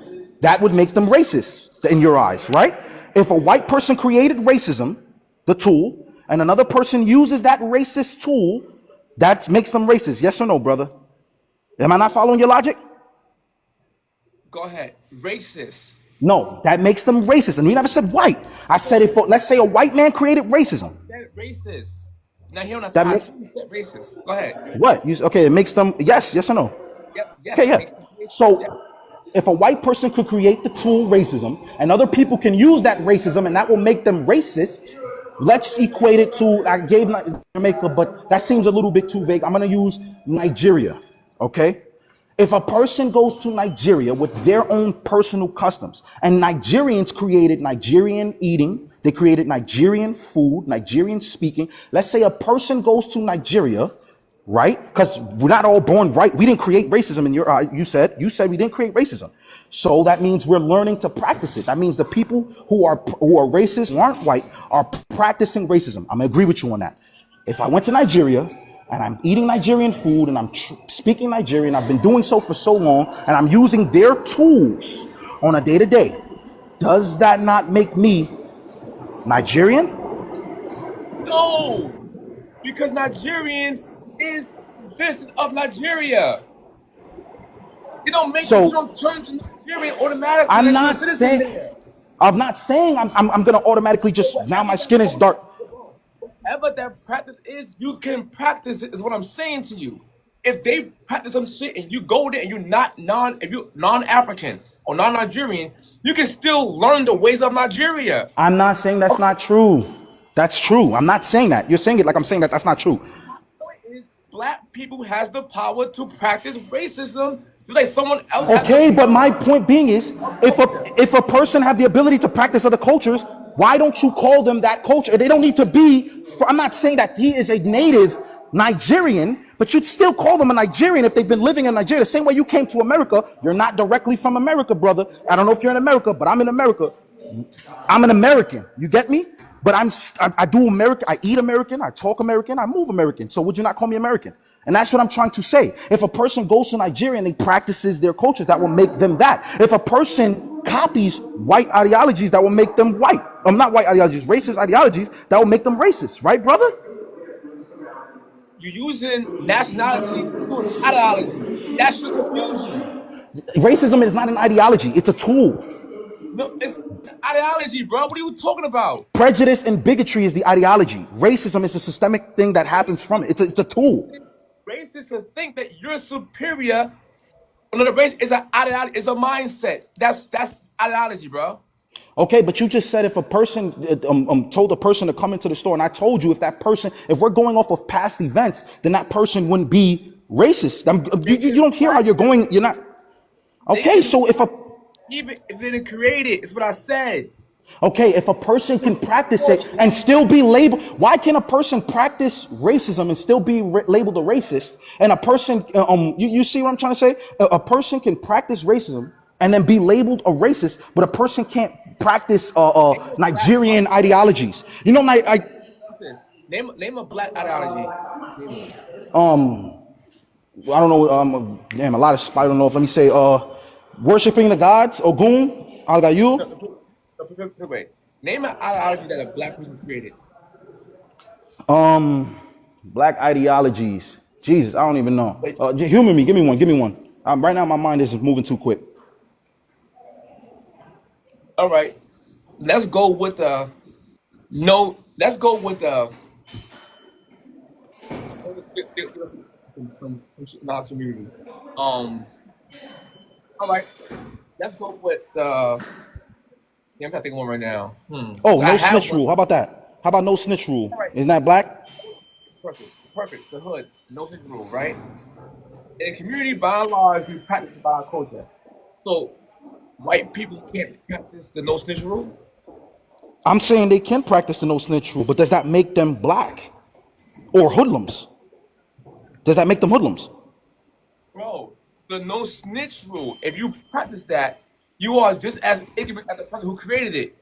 That would make them racist in your eyes, right? If a white person created racism, the tool, and another person uses that racist tool That makes them racist. Yes or no, brother? Am I not following your logic? Go ahead. Racist. No, that makes them racist. And we never said white. I said if let's say a white man created racism. That racist. Now here on That I make said racist. Go ahead. what? Okay, it makes them yes or no? Yep. Yes. Okay, It yeah. makes them racist. So Yep. if a white person could create the tool racism and other people can use that racism and that will make them racist, let's equate it to, I gave Jamaica, but that seems a little bit too vague. I'm going to use Nigeria, okay? If a person goes to Nigeria with their own personal customs and Nigerians created Nigerian eating, they created Nigerian food, Nigerian speaking. Let's say a person goes to Nigeria, right? Because we're not all born right. We didn't create racism in your, you said we didn't create racism. So that means we're learning to practice it. That means the people who are racist, who aren't white, are practicing racism. I'm gonna agree with you on that. If I went to Nigeria and I'm eating Nigerian food and I'm speaking Nigerian, I've been doing so for so long, and I'm using their tools on a day to day, does that not make me Nigerian? No, because Nigerian is citizen of Nigeria. You don't make So you don't turn to Nigerian automatically. I'm unless you're a not citizen saying there. I'm not saying I'm gonna automatically just now my skin is dark. Whatever that practice is, you can practice it. Is what I'm saying to you. If they practice some shit and you go there and you're not if you're non-African or non-Nigerian, you can still learn the ways of Nigeria. I'm not saying that's not true. That's true. I'm not saying that. You're saying it like I'm saying that that's not true. Point is, black people has the power to practice racism, just like someone else has Okay, the but my point being is, if a person have the ability to practice other cultures, why don't you call them that culture? They don't need to be. I'm not saying that he is a native Nigerian, but you'd still call them a Nigerian if they've been living in Nigeria. The same way you came to America, you're not directly from America, brother. I don't know if you're in America, but I'm in America. I'm an American. You get me? But I do American. I eat American. I talk American. I move American. So would you not call me American? And that's what I'm trying to say. If a person goes to Nigeria and they practices their cultures, that will make them that. If a person copies white ideologies, that will make them white. Not white ideologies, racist ideologies, that will make them racist. Right, brother? You're using nationality to an ideology. That's your confusion. Racism is not an ideology. It's a tool. No, it's ideology, bro. What are you talking about? Prejudice and bigotry is the ideology. Racism is a systemic thing that happens from it. It's a tool. Racist to think that you're superior. Another race is an ideology, is a mindset. That's ideology, bro. Okay, but you just said if a person told a person to come into the store, and I told you if we're going off of past events, then that person wouldn't be racist. You don't hear how you're going. You're not. Okay, so even if they didn't create it, it's what I said. Okay, if a person can practice it and still be labeled, why can a person practice racism and still be labeled a racist? And a person, you see what I'm trying to say? A person can practice racism and then be labeled a racist, but a person can't practice Nigerian ideologies. You know, Name a black ideology. I don't know. Damn, a lot of I don't know. Let me say, worshiping the gods, Ogun, Agayu. Wait. Name an ideology that a black person created. Black ideologies. Jesus, I don't even know. Humor me. Give me one. Right now, my mind is moving too quick. All right. Let's go with no. Let's go with some non community. All right. Let's go with yeah, I'm trying to think of one right now. Oh, I no have snitch one. rule. How about that? How about no snitch rule? All right. Isn't that black? Perfect. The hood, no snitch rule, right? In a community, by and large, we practice by our culture. So, white people can't practice the no snitch rule. I'm saying they can practice the no snitch rule, but does that make them black or hoodlums? Does that make them hoodlums? Bro, the no snitch rule, if you practice that, you are just as ignorant as the person who created it.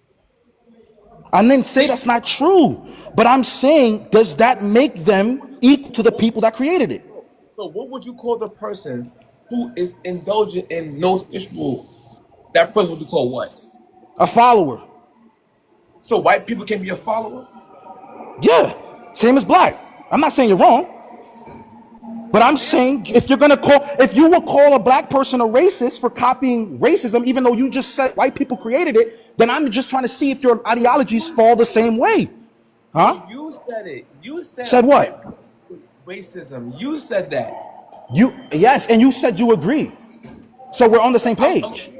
I didn't say that's not true, but I'm saying, does that make them equal to the people that created it? So what would you call the person who is indulgent in no snitch rule? That person would be called what? A follower. So white people can be a follower? Yeah, same as black. I'm not saying you're wrong. But I'm saying if you would call a black person a racist for copying racism, even though you just said white people created it, then I'm just trying to see if your ideologies fall the same way. Huh? No, you said it. You said Said white what? racism. You said that. Yes, and you said you agree. So we're on the same I'm, I'm, page.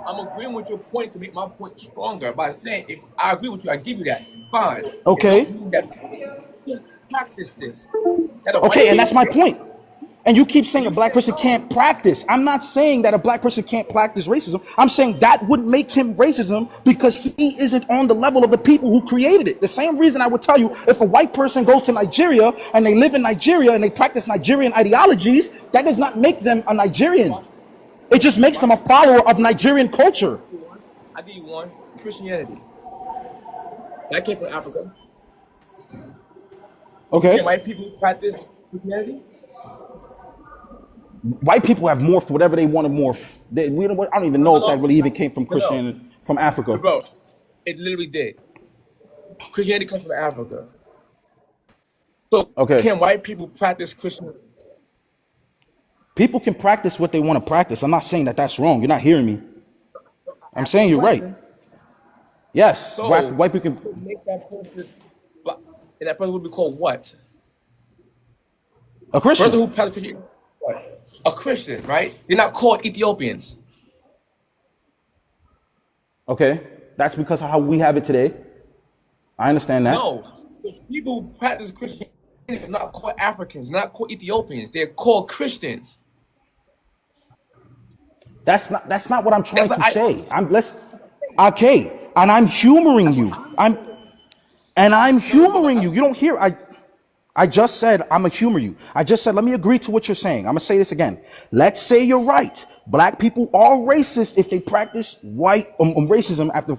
I'm agreeing with your point to make my point stronger by saying if I agree with you, I give you that. Fine. It don't Okay. mean that you practice this. That a white Okay, and that's my people. point. And you keep saying a You black said person no. can't practice. I'm not saying that a black person can't practice racism. I'm saying that would make him racism because he isn't on the level of the people who created it. The same reason I would tell you if a white person goes to Nigeria and they live in Nigeria and they practice Nigerian ideologies, that does not make them a Nigerian. It just makes them a follower of Nigerian culture. I give you one. Christianity. That came from Africa. Can Okay. white people practice Christianity? White people have morphed whatever they want to morph. I don't even know if that really even came from No, Christian, from Africa. bro. It literally did. Christianity comes from Africa. So Okay. can white people practice Christianity? People can practice what they want to practice. I'm not saying that that's wrong. You're not hearing me. I'm saying you're right. Question. Yes, So white people to can. make that person, and that person would be called what? A Person Christian. who practices Christianity, what? A Christian, right? They're not called Ethiopians. Okay, that's because of how we have it today. I understand that. No, the people who practice Christianity are not called Africans, not called Ethiopians. They're called Christians. That's not what I'm That's trying what to say. Okay, and I'm humoring you. I'm humoring you. You don't hear. I just said I'm gonna humor you. I just said let me agree to what you're saying. I'm gonna say this again. Let's say you're right. Black people are racist if they practice white racism after.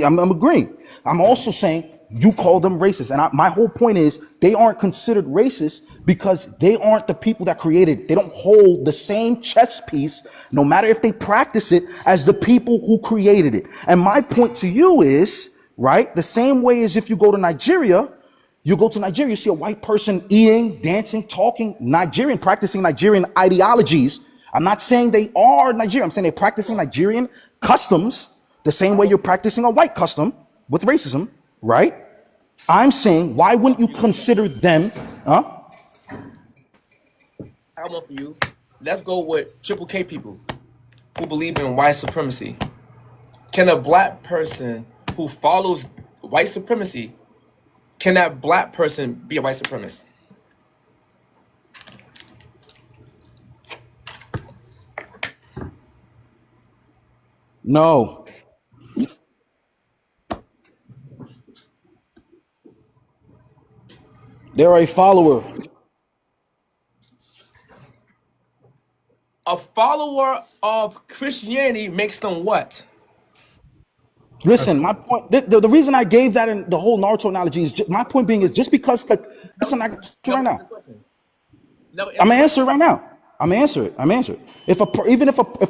I'm agreeing. I'm also saying you call them racist, and my whole point is they aren't considered racist because they aren't the people that created it. They don't hold the same chess piece, no matter if they practice it, as the people who created it. And my point to you is right the same way as if you go to Nigeria. You go to Nigeria, you see a white person eating, dancing, talking Nigerian, practicing Nigerian ideologies. I'm not saying they are Nigerian. I'm saying they're practicing Nigerian customs the same way you're practicing a white custom with racism, right? I'm saying, why wouldn't you consider them? Huh? I have one for you. Let's go with Triple K people who believe in white supremacy. Can a black person who follows white supremacy, can that black person be a white supremacist? No. They're a follower. A follower of Christianity makes them what? Listen, my point, the reason I gave that in the whole Naruto analogy is my point being is just because, listen, I got you Never right answer now. the question. Never answer I'm the gonna answer question. it right now. I'm gonna answer it. I'm gonna answer it. If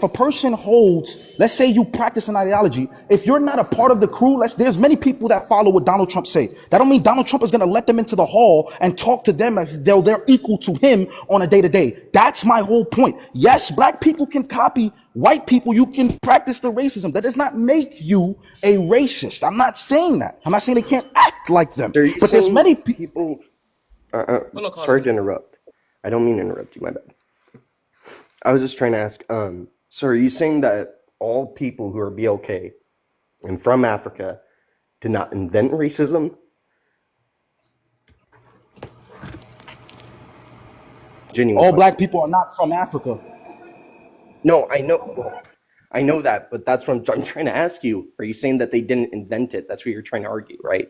a person holds, let's say you practice an ideology, if you're not a part of the crew, there's many people that follow what Donald Trump say. That don't mean Donald Trump is gonna let them into the hall and talk to them as though they're equal to him on a day to day. That's my whole point. Yes, black people can copy white people. You can practice the racism. That does not make you a racist. I'm not saying that. I'm not saying they can't act like them. So are you But there's saying many people. people? Hold on, Sorry Carlos. to interrupt. I don't mean to interrupt you. My bad. I was just trying to ask. So are you saying that all people who are BLK and from Africa did not invent racism? Genuine All question. black people are not from Africa. No, I know. Well, I know that, but that's what I'm trying to ask you. Are you saying that they didn't invent it? That's what you're trying to argue, right?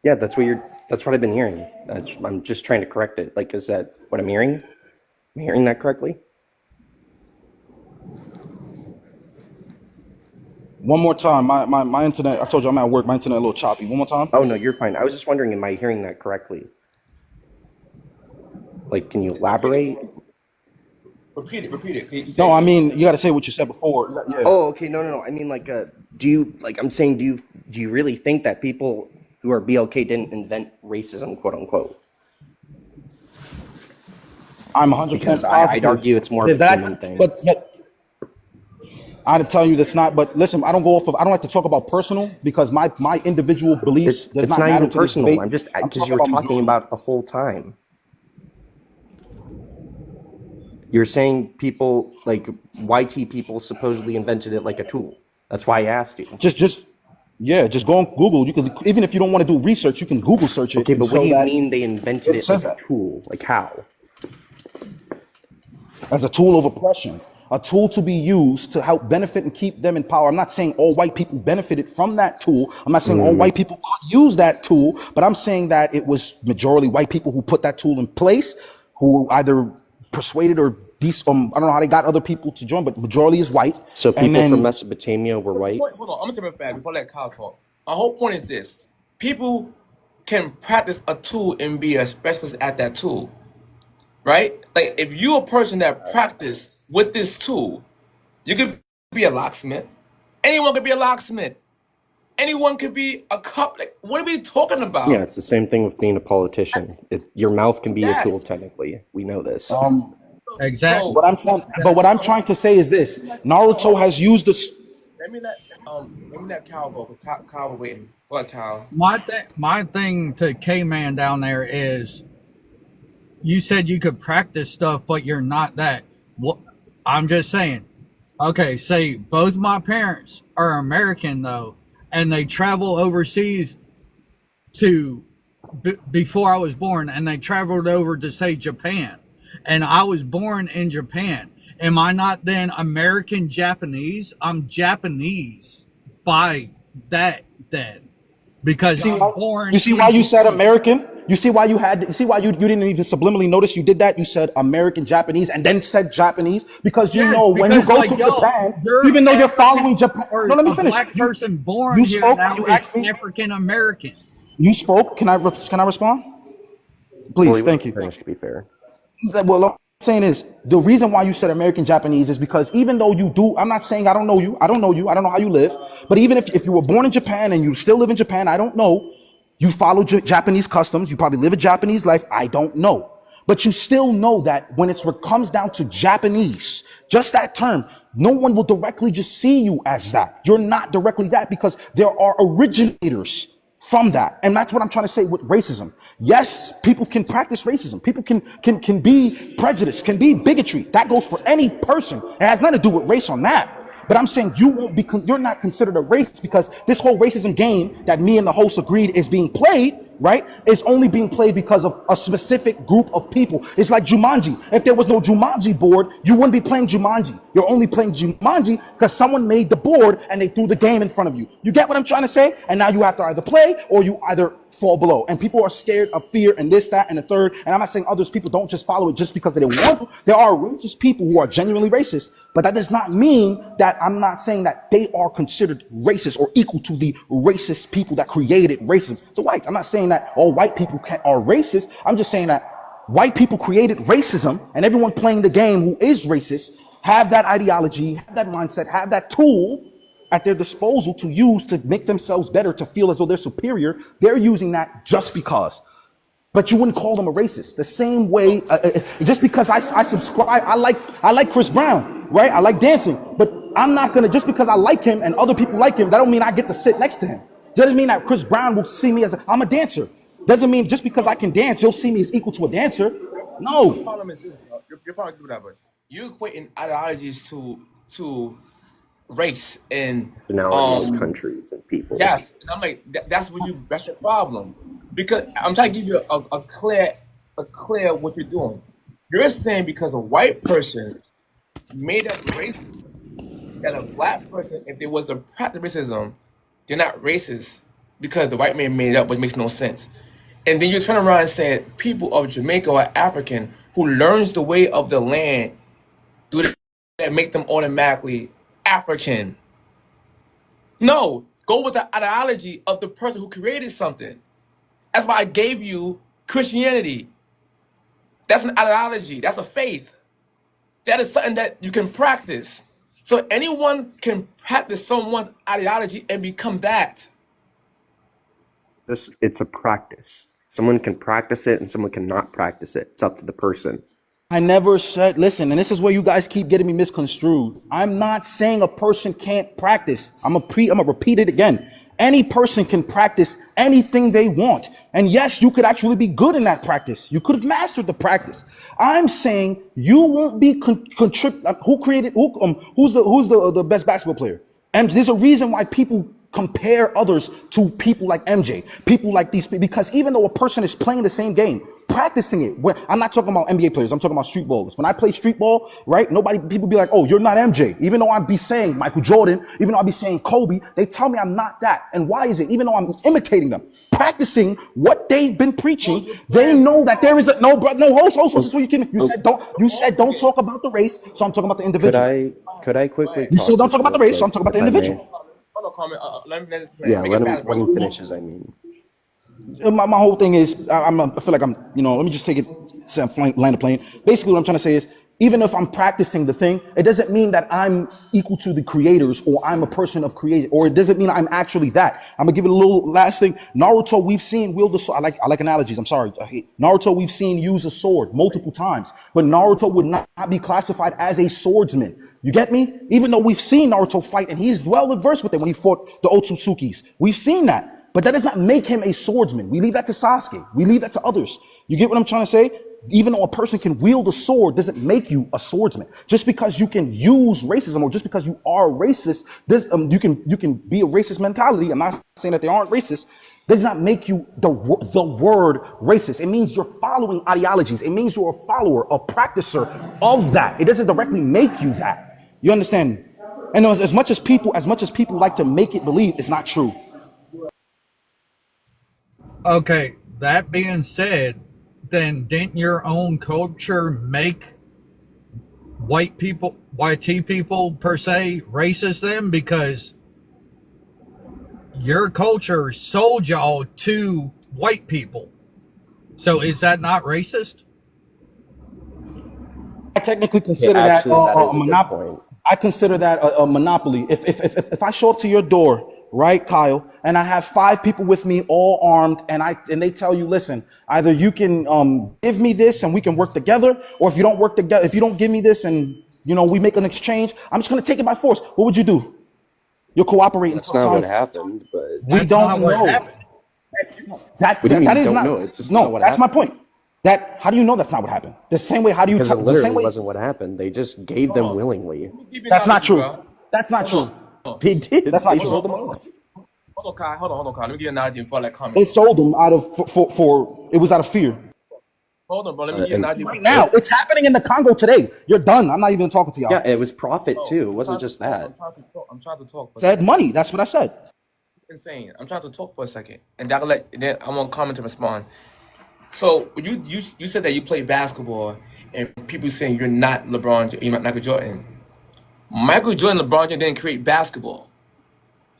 Yeah, that's what I've been hearing. I'm just trying to correct it. Like, is that what I'm hearing? Am I hearing that correctly? One more time. My internet, I told you I'm at work. My internet a little choppy. One more time. Oh no, you're fine. I was just wondering, am I hearing that correctly? Like, can you elaborate? Repeat it. Repeat it. No, I mean, you got to say what you said before. Yeah. Oh, okay. No. I mean, like, do you I'm saying, do you really think that people who are BLK didn't invent racism, quote unquote. I'm 100% Because positive I'd argue it's more of a that, human thing. but I'd tell you that's not. But listen, I don't go off of. I don't like to talk about personal because my individual beliefs does It's not not matter even to this personal. debate. I'm just I'm because you were talking majority. about it the whole time. You're saying people like YT people supposedly invented it like a tool. That's why I asked you. Just go on Google. You can, even if you don't want to do research, you can Google search it Okay, and but what do show you that mean they invented it it like says a that tool? Like how? as a tool of oppression, a tool to be used to help benefit and keep them in power. I'm not saying all white people benefited from that tool. I'm not saying all white people could use that tool, but I'm saying that it was majority white people who put that tool in place, who either persuaded or I don't know how they got other people to join, but majority is white. So And people from then Mesopotamia were white? Hold on, I'm gonna say it back before I let Kyle talk. My whole point is this: people can practice a tool and be a specialist at that tool, right? Like if you're a person that practice with this tool, you could be a locksmith. Anyone could be a locksmith. Anyone could be a cop. Like, what are we talking Yeah, about? it's the same thing with being a politician. Your mouth can be a tool Yes. technically. We know this. Exactly. what I'm trying to say is this: Naruto has used this. Let me let Kyle go. 'Cause Kyle was waiting. Go ahead, Kyle. My thing to K-Man down there is, you said you could practice stuff, but you're not that. What I'm just saying. Okay, say both my parents are American though, and they travel overseas to before I was born, and they traveled over to say Japan, and I was born in Japan. Am I not then American Japanese? I'm Japanese by that then, because I was born. You see why you said American? You see why you didn't even subliminally notice you did that? You said American Japanese and then said Japanese because you Yes, know when you because, go like, to yo, Japan, you're even though you're African following Japan. or No, let me a finish. black person born You here spoke. now You is asked me. African American. You spoke. Can I respond? Well, Please, he thank wasn't you. finished, to be fair. Well, what I'm saying is the reason why you said American Japanese is because even though you do, I'm not saying I don't know you. I don't know you. I don't know how you live. But even if you were born in Japan and you still live in Japan, I don't know. You follow Japanese customs. You probably live a Japanese life. I don't know. But you still know that when it comes down to Japanese, just that term, no one will directly just see you as that. You're not directly that because there are originators from that. And that's what I'm trying to say with racism. Yes, people can practice racism. People can be prejudiced, can be bigotry. That goes for any person. It has nothing to do with race on that. But I'm saying you're not considered a racist because this whole racism game that me and the host agreed is being played, right, is only being played because of a specific group of people. It's like Jumanji. If there was no Jumanji board, you wouldn't be playing Jumanji. You're only playing Jumanji because someone made the board and they threw the game in front of you. You get what I'm trying to say? And now you have to either play or you either fall below. And people are scared of fear and this, that, and the third. And I'm not saying others people don't just follow it just because they don't want to. There are racist people who are genuinely racist, but that does not mean that I'm not saying that they are considered racist or equal to the racist people that created racism. So white, I'm not saying that all white people are racist. I'm just saying that white people created racism and everyone playing the game who is racist have that ideology, have that mindset, have that tool at their disposal to use to make themselves better, to feel as though they're superior. They're using that just because. But you wouldn't call them a racist. The same way, just because I subscribe, I like Chris Brown, right? I like dancing, but I'm not gonna, just because I like him and other people like him, that don't mean I get to sit next to him. Doesn't mean that Chris Brown will see me as I'm a dancer. Doesn't mean just because I can dance, you'll see me as equal to a dancer. The No. problem is this. Your problem is whatever. You equating ideologies to race and Nationalities and countries and people. yeah, and I'm like that's your problem because I'm trying to give you a clear what you're doing. You're saying because a white person made up racism, that a black person, if there was a practice racism, they're not racist because the white man made it up, which makes no sense. And then you turn around and say people of Jamaica or African who learns the way of the land do that make them automatically African. No, go with the ideology of the person who created something. That's why I gave you Christianity. That's an ideology. That's a faith. That is something that you can practice. So anyone can practice someone's ideology and become that. It's a practice. Someone can practice it and someone cannot practice it. It's up to the person. I never said, listen, and this is where you guys keep getting me misconstrued. I'm not saying a person can't practice. I'm gonna repeat it again. Any person can practice anything they want. And yes, you could actually be good in that practice. You could have mastered the practice. I'm saying you won't be who's the best basketball player? And there's a reason why people compare others to people like MJ, people like these people, because even though a person is playing the same game, practicing it, where I'm not talking about NBA players, I'm talking about street ballers. When I play street ball, right, people be like, oh, you're not MJ. Even though I'd be saying Michael Jordan, even though I'd be saying Kobe, they tell me I'm not that. And why is it? Even though I'm imitating them, practicing what they've been preaching, they know that there is host, this is what you said don't talk about the race, so I'm talking about the individual. Could I quickly You still don't talk about the race, so I'm talking about the individual. Hold on, comment. Yeah, Make let it him fast, when bro. he finishes, I mean. My whole thing is, I feel like I'm, let me just take it, say I'm land a plane. Basically, what I'm trying to say is, even if I'm practicing the thing, it doesn't mean that I'm equal to the creators or I'm a person of creation, or it doesn't mean I'm actually that. I'm gonna give it a little last thing. Naruto, we've seen wield a sword. I like analogies. I'm sorry. Naruto, we've seen use a sword multiple times, but Naruto would not be classified as a swordsman. You get me? Even though we've seen Naruto fight and he's well versed with it when he fought the Otsutsukis. We've seen that. But that does not make him a swordsman. We leave that to Sasuke. We leave that to others. You get what I'm trying to say? Even though a person can wield a sword doesn't make you a swordsman. Just because you can use racism or just because you are racist, you can be a racist mentality. I'm not saying that they aren't racist. Does not make you the word racist. It means you're following ideologies. It means you're a follower, a practicer of that. It doesn't directly make you that. You understand? And as much as people like to make it believe, it's not true. Okay, that being said, then didn't your own culture make white people per se racist then? Because your culture sold y'all to white people. So is that not racist? I technically consider that is a good monopoly. point. I consider that a monopoly. If I show up to your door, right, Kyle, and I have 5 people with me, all armed, and they tell you, listen, either you can give me this and we can work together, or if you don't work together, if you don't give me this and we make an exchange, I'm just gonna take it by force. What would you do? You'll cooperate. That's not what happened, but We That's don't not what know. happened. That What do you mean that you is don't not. know? It's just No, not what that's my happened. point. How do you know that's not what happened? The same way. How do you? because it The literally same way. wasn't what happened. They just gave them willingly. That's not true. That's not true. They did. That's not They true. sold them off. Hold on, Kai. Hold on, Kai. Let me give you an analogy before I comment. They sold them out of for it was out of fear. Hold on, bro. Let me give you an analogy. Right now, it's happening in the Congo today. You're done. I'm not even talking to y'all. Yeah, it was profit too. It wasn't just that. I'm trying to talk. Said money. That's what I said. Insane. I'm trying to talk for a second, and then I'm gonna comment to respond. So you said that you play basketball, and people saying you're not LeBron, you're not Michael Jordan. Michael Jordan, LeBron James didn't create basketball.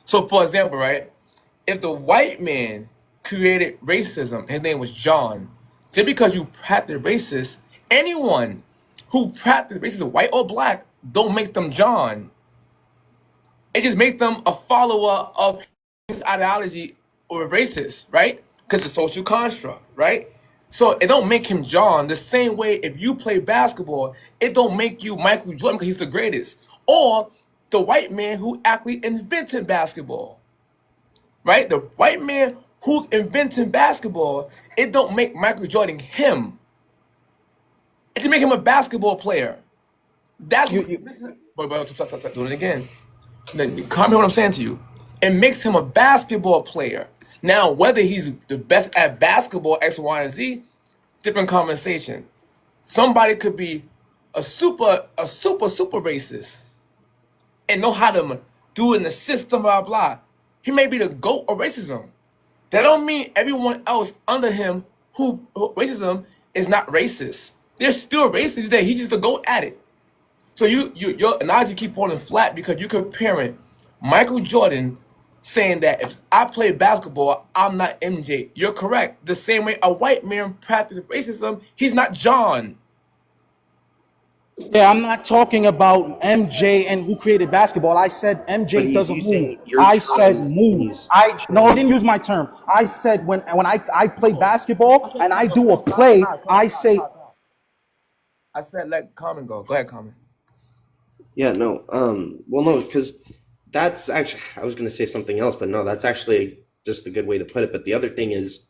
So for example, right, if the white man created racism, his name was John. Just because you practice racist, anyone who practice racism, white or black, don't make them John. It just make them a follower of his ideology or racist, right? Because it's a social construct, right? So it don't make him John. The same way if you play basketball, it don't make you Michael Jordan because he's the greatest. Or the white man who actually invented basketball, right? The white man who invented basketball, it don't make Michael Jordan him. It just make him a basketball player. That's what. But do it again. Comprehend what I'm saying to you. It makes him a basketball player. Now, whether he's the best at basketball, X, Y, and Z, different conversation. Somebody could be a super racist and know how to do it in the system, blah, blah. He may be the GOAT of racism. That don't mean everyone else under him who racism is not racist. They're still racist. He's just the GOAT at it. So your analogy keep falling flat because you're comparing Michael Jordan saying that if I play basketball, I'm not MJ. You're correct. The same way a white man practices racism, he's not John. Yeah, I'm not talking about MJ and who created basketball. I said But MJ he's doesn't move. using your I said term. move. I no, I didn't use my term. I said when I play basketball and I do a play, I say I said let Common go. Go ahead, Common. Yeah, no. Well, no, because that's actually, I was going to say something else, but no, that's actually just a good way to put it. But the other thing is,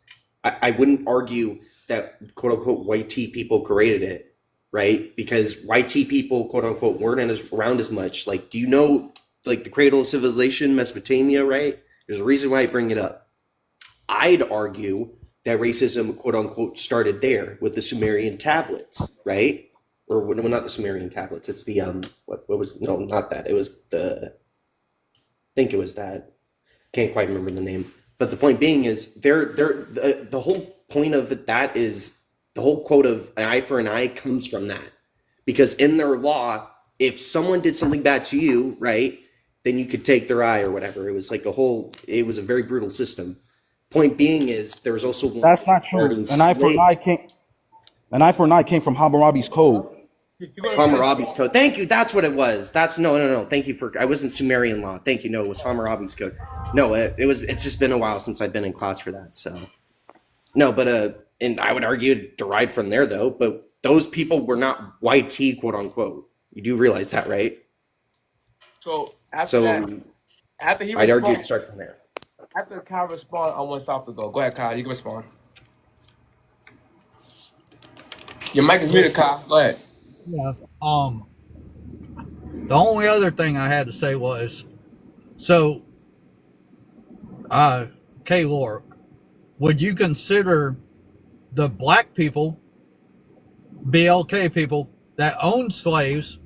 I wouldn't argue that quote unquote white tea people created it, right? Because white tea people, quote unquote, weren't around as much. Like, do you know, like the cradle of civilization, Mesopotamia, right? There's a reason why I bring it up. I'd argue that racism, quote unquote, started there with the Sumerian tablets, right? Or well, not the Sumerian tablets. It's the what was no, not that. It was the I think it was that. Can't quite remember the name. But the point being is the whole point of that is the whole quote of an eye for an eye comes from that. Because in their law, if someone did something bad to you, right, then you could take their eye or whatever. It was like it was a very brutal system. Point being is there was also one that's not true. regarding An eye for an eye came from Hammurabi's code. Hammurabi's code. Thank you. That's what it was. That's no. Thank you for. I wasn't Sumerian law. Thank you. No, it was Hammurabi's code. No, it was. It's just been a while since I've been in class for that. So, no, but and I would argue it derived from there though. But those people were not YT, quote unquote. You do realize that, right? So after So that, after he I'd argue it responds, starts from there. after Kyle respond, I want South to go. Go ahead, Kyle. You can respond. Your mic is muted, Kyle. Go ahead. Yeah. The only other thing I had to say was, so, K-Lork, would you consider the black people, BLK people that own slaves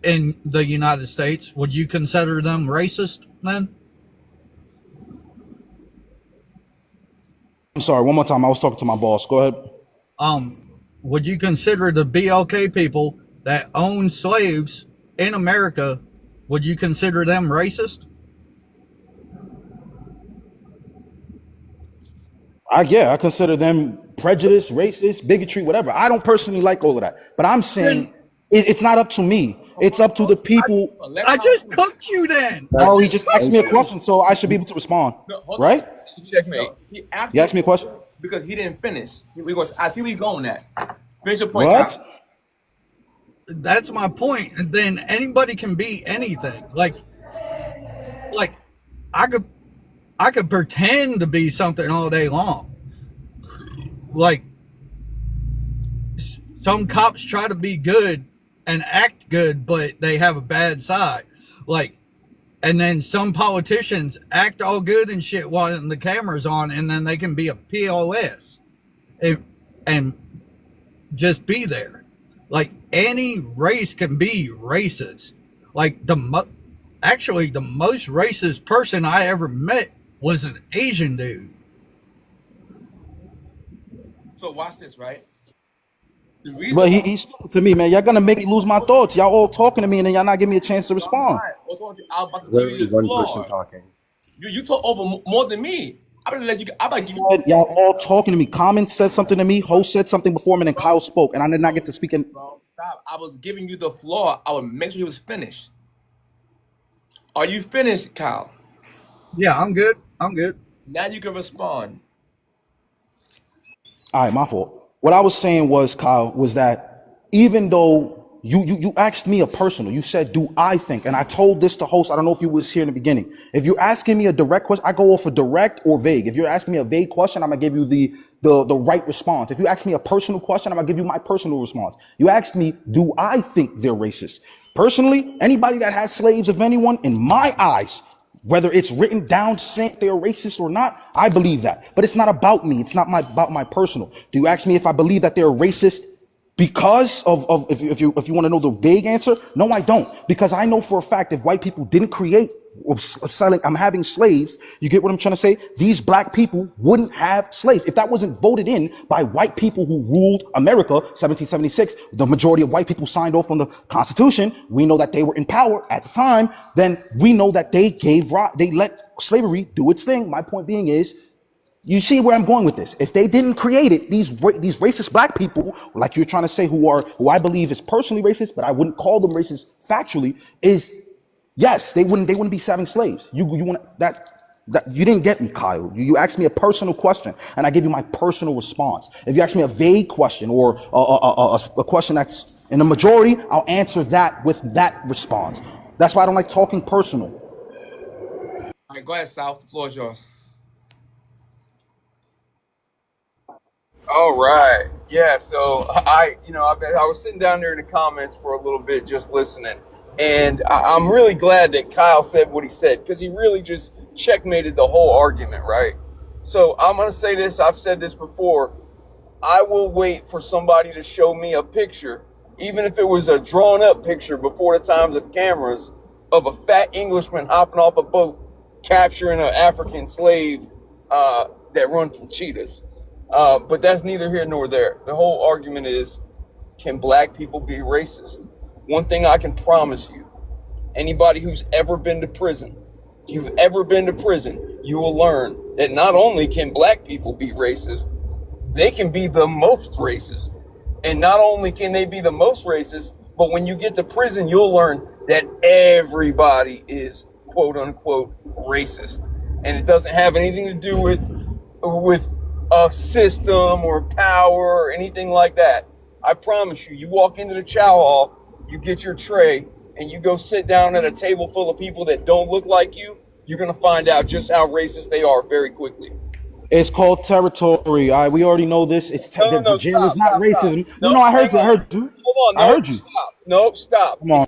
in the United States, would you consider them racist then? I'm sorry, one more time. I was talking to my boss. Go ahead. Would you consider the BLK people that own slaves in America, would you consider them racist? I consider them prejudiced, racist, bigotry, whatever. I don't personally like all of that, but I'm saying it's not up to me. It's up to the people. I just cooked you then. Oh, he just asked me a question, so I should be able to respond, No, hold on. right? Checkmate. He You asked me a question. because he didn't finish. We going. I see where you going at. Finish your point, What? Kyle. That's my point. And then anybody can be anything. Like I could pretend to be something all day long. Like some cops try to be good and act good, but they have a bad side. Like, and then some politicians act all good and shit while the camera's on, and then they can be a POS and just be there. Like any race can be racist. Like actually the most racist person I ever met was an Asian dude. So watch this, right? The reason But why- he spoke to me, man. Y'all gonna make me lose my thoughts. Y'all all talking to me, and then y'all not giving me a chance to respond. I was about to give Literally you the one floor. person talking. You talk over more than me. I'm gonna let you. I'm gonna give you. Y'all all talking to me. Common said something to me. Host said something before me, and then Kyle spoke, and I did not get to speak. Bro, stop. I was giving you the floor. I would make sure he was finished. Are you finished, Kyle? Yeah, I'm good. Now you can respond. All right, my fault. What I was saying was, Kyle, was that even though you asked me a personal, you said, do I think? And I told this to host, I don't know if you was here in the beginning. If you're asking me a direct question, I go off a direct or vague. If you're asking me a vague question, I'm gonna give you the right response. If you ask me a personal question, I'm gonna give you my personal response. You asked me, do I think they're racist? Personally, anybody that has slaves, if anyone, in my eyes, whether it's written down saying they're racist or not, I believe that. But it's not about me. It's not about my personal. Do you ask me if I believe that they're racist because of if you want to know the vague answer? No, I don't. Because I know for a fact if white people didn't create I'm having slaves, you get what I'm trying to say? These black people wouldn't have slaves. If that wasn't voted in by white people who ruled America, 1776, the majority of white people signed off on the Constitution. We know that they were in power at the time. Then we know that they let slavery do its thing. My point being is, You see where I'm going with this? If they didn't create it, these racist black people, like you're trying to say, who I believe is personally racist, but I wouldn't call them racist factually, is yes, they wouldn't be having slaves. You want that you didn't get me, Kyle. You asked me a personal question, and I give you my personal response. If you ask me a vague question or a question that's in the majority, I'll answer that with that response. That's why I don't like talking personal. All right, go ahead, South. The floor is yours. All right. Yeah. So I was sitting down there in the comments for a little bit, just listening, and I'm really glad that Kyle said what he said because he really just checkmated the whole argument, right? So I'm gonna say this. I've said this before. I will wait for somebody to show me a picture, even if it was a drawn up picture before the times of cameras, of a fat Englishman hopping off a boat, capturing an African slave that run from cheetahs. But that's neither here nor there. The whole argument is, can black people be racist? One thing I can promise you, anybody who's ever been to prison, if you've ever been to prison, you will learn that not only can black people be racist, they can be the most racist. And not only can they be the most racist, but when you get to prison, you'll learn that everybody is quote unquote racist. And it doesn't have anything to do with a system or power or anything like that. I promise you, you walk into the chow hall, you get your tray, and you go sit down at a table full of people that don't look like you, you're going to find out just how racist they are very quickly. It's called territory. We already know this. It's the jail is not racism. Stop. No, I heard you. Hold on. No, I heard you. Stop. No, stop. Come on.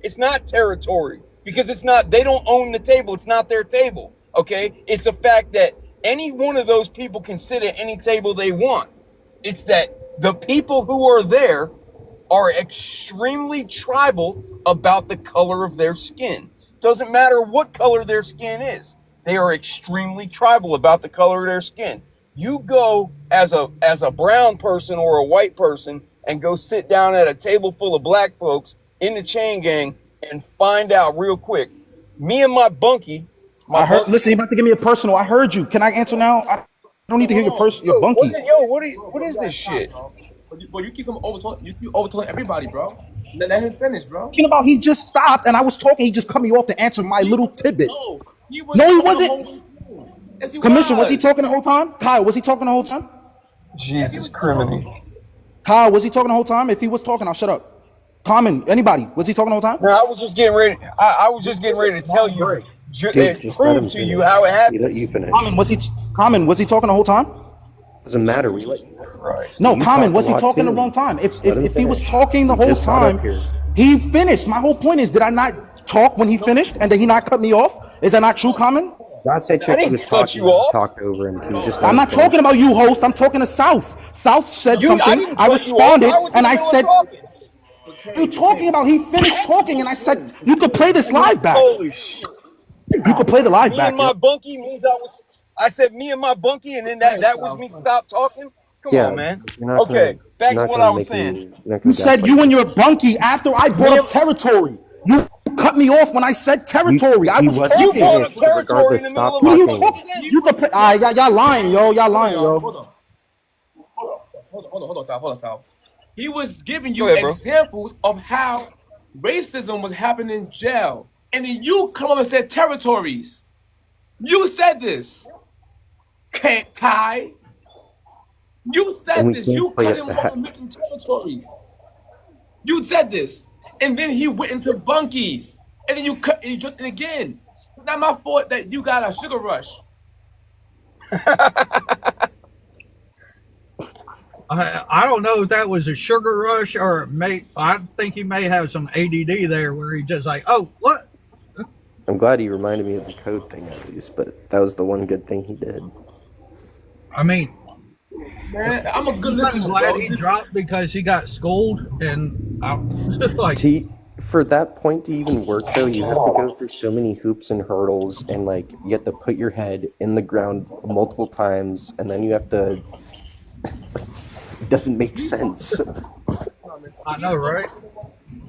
It's not territory because it's not. They don't own the table. It's not their table. Okay. It's a fact that any one of those people can sit at any table they want. It's that the people who are there are extremely tribal about the color of their skin. Doesn't matter what color their skin is. They are extremely tribal about the color of their skin. You go as a brown person or a white person and go sit down at a table full of black folks in the chain gang and find out real quick. Me and my bunkie. Listen, you're about to give me a personal. I heard you. Can I answer now? I don't need to hear your bunkie. What is this shit? But you keep overtalking everybody, bro. Let him finish, bro. Talking about he just stopped and I was talking. He just cut me off to answer my little tidbit. No, he wasn't. Yes, he Commission, was he talking the whole time? Kyle, was he talking the whole time? Jesus criminy. Kyle, was he talking the whole time? If he was talking, I'll shut up. Common, anybody, was he talking the whole time? No, I was just getting ready. I was just getting ready to tell you, Dude, just let him prove to finish. you how it happened. Let you finish. Common, was he talking the whole time? Doesn't matter. We let you. No, You Common, talked was a he lot talking the too. wrong time? Let him If he was finish. talking the He whole just got up time, here. he finished. My whole point is, did I not talk when he finished and did he not cut me off? Is that not true, Common? God said I Chuck didn't was cut talking. you off. Talked over him. He just I'm not talking about you, host. I'm talking to South. South said I something. didn't I cut you off. responded I was in and the I middle of said, talking. you're talking about he finished talking and I said, you could play this live back. Holy shit. You could play the live Me back. and my bunkie means I said me and my bunkie, and then that was me stop talking. Come on, man. You're not Okay, gonna- back you're to not what gonna I was make me- saying. you're not gonna You said gaslight you me. and your bunkie after I brought up territory. You cut me off when I said territory. I he was wasn't You talking. brought up finished. territory in the Regardless, middle stop of my You, talking. you could play. Y'all lying, yo. Y'all lying, yo. Hold on, Sal. He was giving Go you ahead, bro. examples of how racism was happening in jail. And then you come up and said territories. You said this. Kai. You said And we this. can't You play cut it him back. off and making territories. You said this. And then he went into bunkies. And then you jumped in again. It's not my fault that you got a sugar rush. I don't know if that was a sugar rush or I think he may have some ADD there where he just like, oh, what? I'm glad he reminded me of the code thing at least, but that was the one good thing he did. I mean, Man, I'm a good I'm listener, glad bro. he dropped because he got schooled and I'm just like, For that point to even work though, you have to go through so many hoops and hurdles, and like you have to put your head in the ground multiple times, and then you have to. It doesn't make sense. I know, right?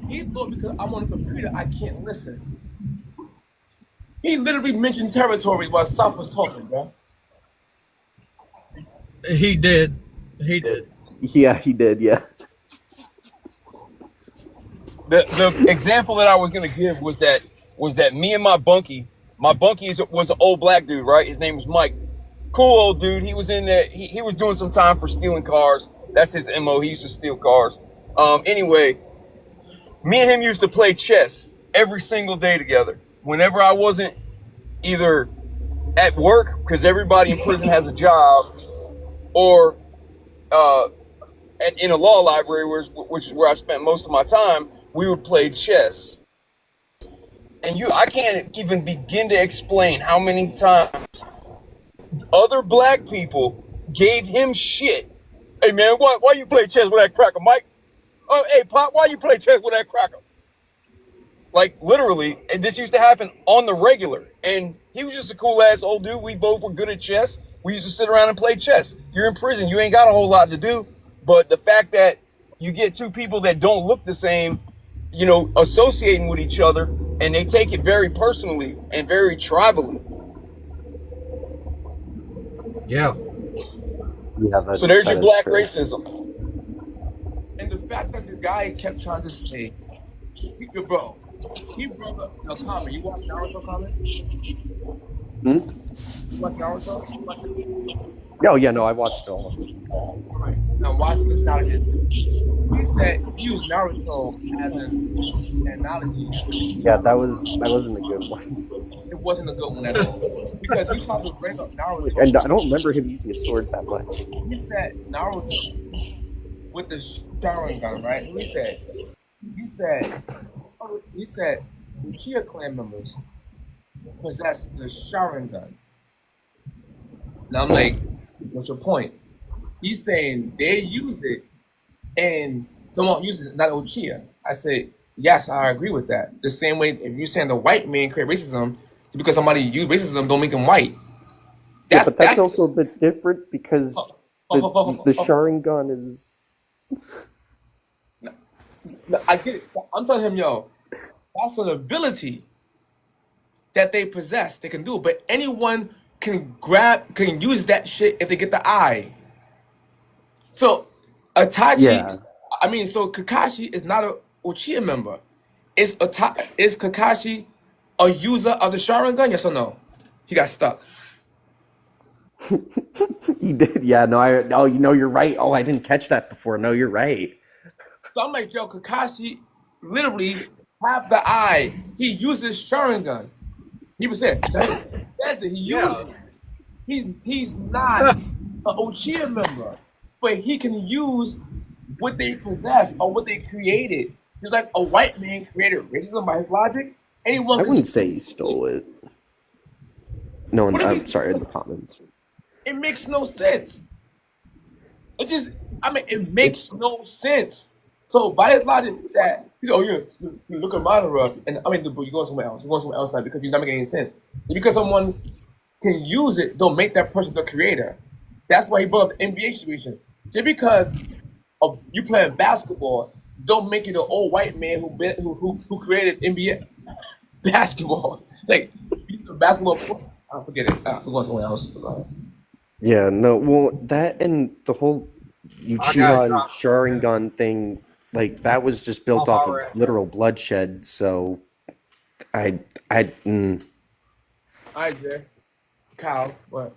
He thought because I'm on the computer, I can't listen. He literally mentioned territory while South was talking, bro. He did. He did. Yeah, he did. Yeah. The example that I was gonna give was that me and my bunkie was an old black dude, right? His name was Mike. Cool old dude. He was in there. He was doing some time for stealing cars. That's his MO. He used to steal cars. Anyway, me and him used to play chess every single day together. Whenever I wasn't either at work, because everybody in prison has a job, or in a law library, which is where I spent most of my time, we would play chess. And I can't even begin to explain how many times other black people gave him shit. Hey man, why you play chess with that cracker, Mike? Oh, hey Pop, why you play chess with that cracker? Like literally, and this used to happen on the regular. And he was just a cool ass old dude. We both were good at chess. We used to sit around and play chess. You're in prison, you ain't got a whole lot to do. But the fact that you get two people that don't look the same, associating with each other, and they take it very personally and very tribally. Yeah. Yeah. That, So there's that your is black true. racism. And the fact that the guy kept trying to say, bro, he brought up the comment. You watch Naruto comment? Hmm? You watch Naruto? Oh yeah, no, I watched all of it. Alright. Now watch this analogy. He said he used Naruto as an analogy. Yeah, that wasn't a good one. It wasn't a good one at all. Because he tried to bring up Naruto. And I don't remember him using a sword that much. He said Naruto with the Sharingan, right? He said Uchiha clan members possess the Sharingan. Now I'm like, what's your point? He's saying they use it and someone uses it, not Uchiha. I say, yes, I agree with that. The same way if you're saying the white man create racism, it's because somebody used racism don't make them white. Yeah, but that's also a bit different because the Sharingan is. I get it. I'm telling him, yo, that's an ability that they possess. They can do, but anyone can use that shit if they get the eye. So Itachi, Yeah. so Kakashi is not a Uchiha member. Is Kakashi a user of the Sharingan? Yes or no? He got stuck. He did. Yeah. No. You're right. Oh, I didn't catch that before. No, you're right. So I'm like, yo, Kakashi literally have the eye. He uses Sharingan. He was saying, that's it. He uses it. He's not an Uchiha member, but he can use what they possess or what they created. He's like a white man created racism by his logic. Anyone I can wouldn't say he stole it. No one's. What if I'm sorry in the comments. It makes no sense. It makes no sense. So by his logic, that you look at Madara, and you go somewhere else. You go somewhere else now because you're not making any sense. Just because someone can use it, don't make that person the creator. That's why he brought up the NBA situation. Just because of you playing basketball, don't make you the old white man who created NBA basketball. Like basketball. I forget it. We're going somewhere else. Yeah. No. Well, that and the whole Uchiha and Sharingan thing, like that was just built off of literal bloodshed. So, I. All right, Jay. Kyle, what?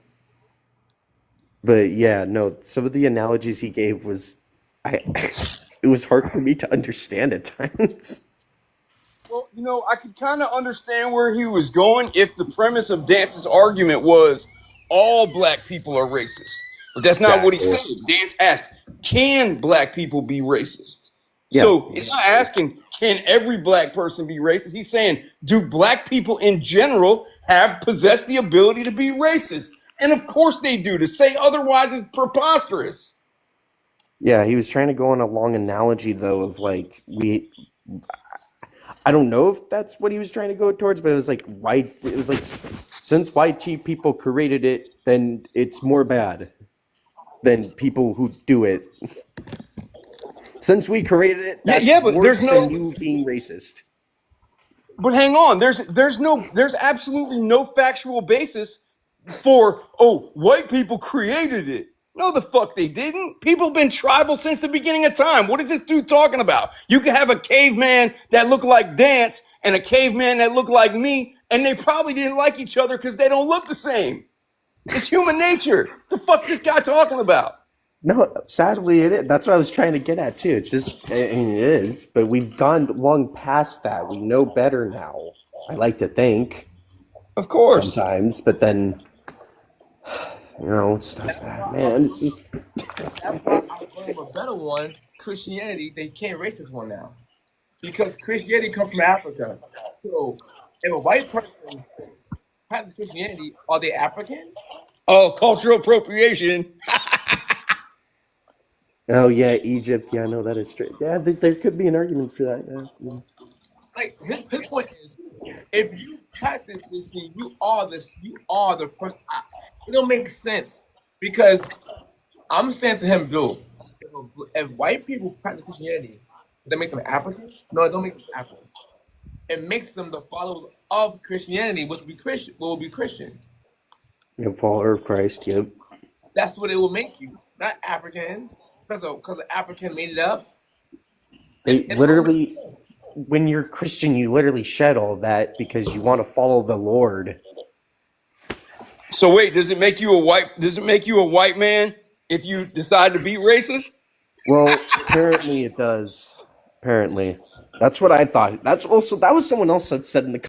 But yeah, no. Some of the analogies he gave was, it was hard for me to understand at times. Well, I could kind of understand where he was going if the premise of Dance's argument was all black people are racist. But that's not what he said. Dance asked, can black people be racist? Yeah. So he's not asking, can every black person be racist? He's saying, do black people in general possess the ability to be racist? And of course they do. To say otherwise is preposterous. Yeah, he was trying to go on a long analogy though of like I don't know if that's what he was trying to go towards, but it was like since white people created it, then it's more bad than people who do it. Since we created it, that's but worse there's no than you being racist. But hang on, there's absolutely no factual basis for white people created it. No, the fuck they didn't. People been tribal since the beginning of time. What is this dude talking about? You can have a caveman that looked like Dance and a caveman that looked like me, and they probably didn't like each other because they don't look the same. It's human nature. The fuck this guy talking about? No, sadly it is. That's what I was trying to get at too. It's just, I mean, it is, but we've gone long past that. We know better now. I like to think Of course. sometimes, but then, it's like, man, it's just, That's why I blame a better one. Christianity, they can't erase this one now because Christianity comes from Africa. So if a white person practices Christianity, are they Africans? Oh, cultural appropriation. oh yeah, Egypt. Yeah, no, that is true. Yeah, there could be an argument for that. Yeah. Like his point is, if you practice this thing, you are the person. It don't make sense because I'm saying to him, dude, if white people practice Christianity, does that make them African? No, it don't make them African. It makes them the followers of Christianity, which will be Christian. Follower of Christ. Yep. That's what it will make you, not African, because the African made it up. They It don't make literally, sense. when you're Christian, you literally shed all that because you want to follow the Lord. So wait, does it make you a white man if you decide to be racist? Well, apparently it does. Apparently, that's what I thought. That was someone else that said in the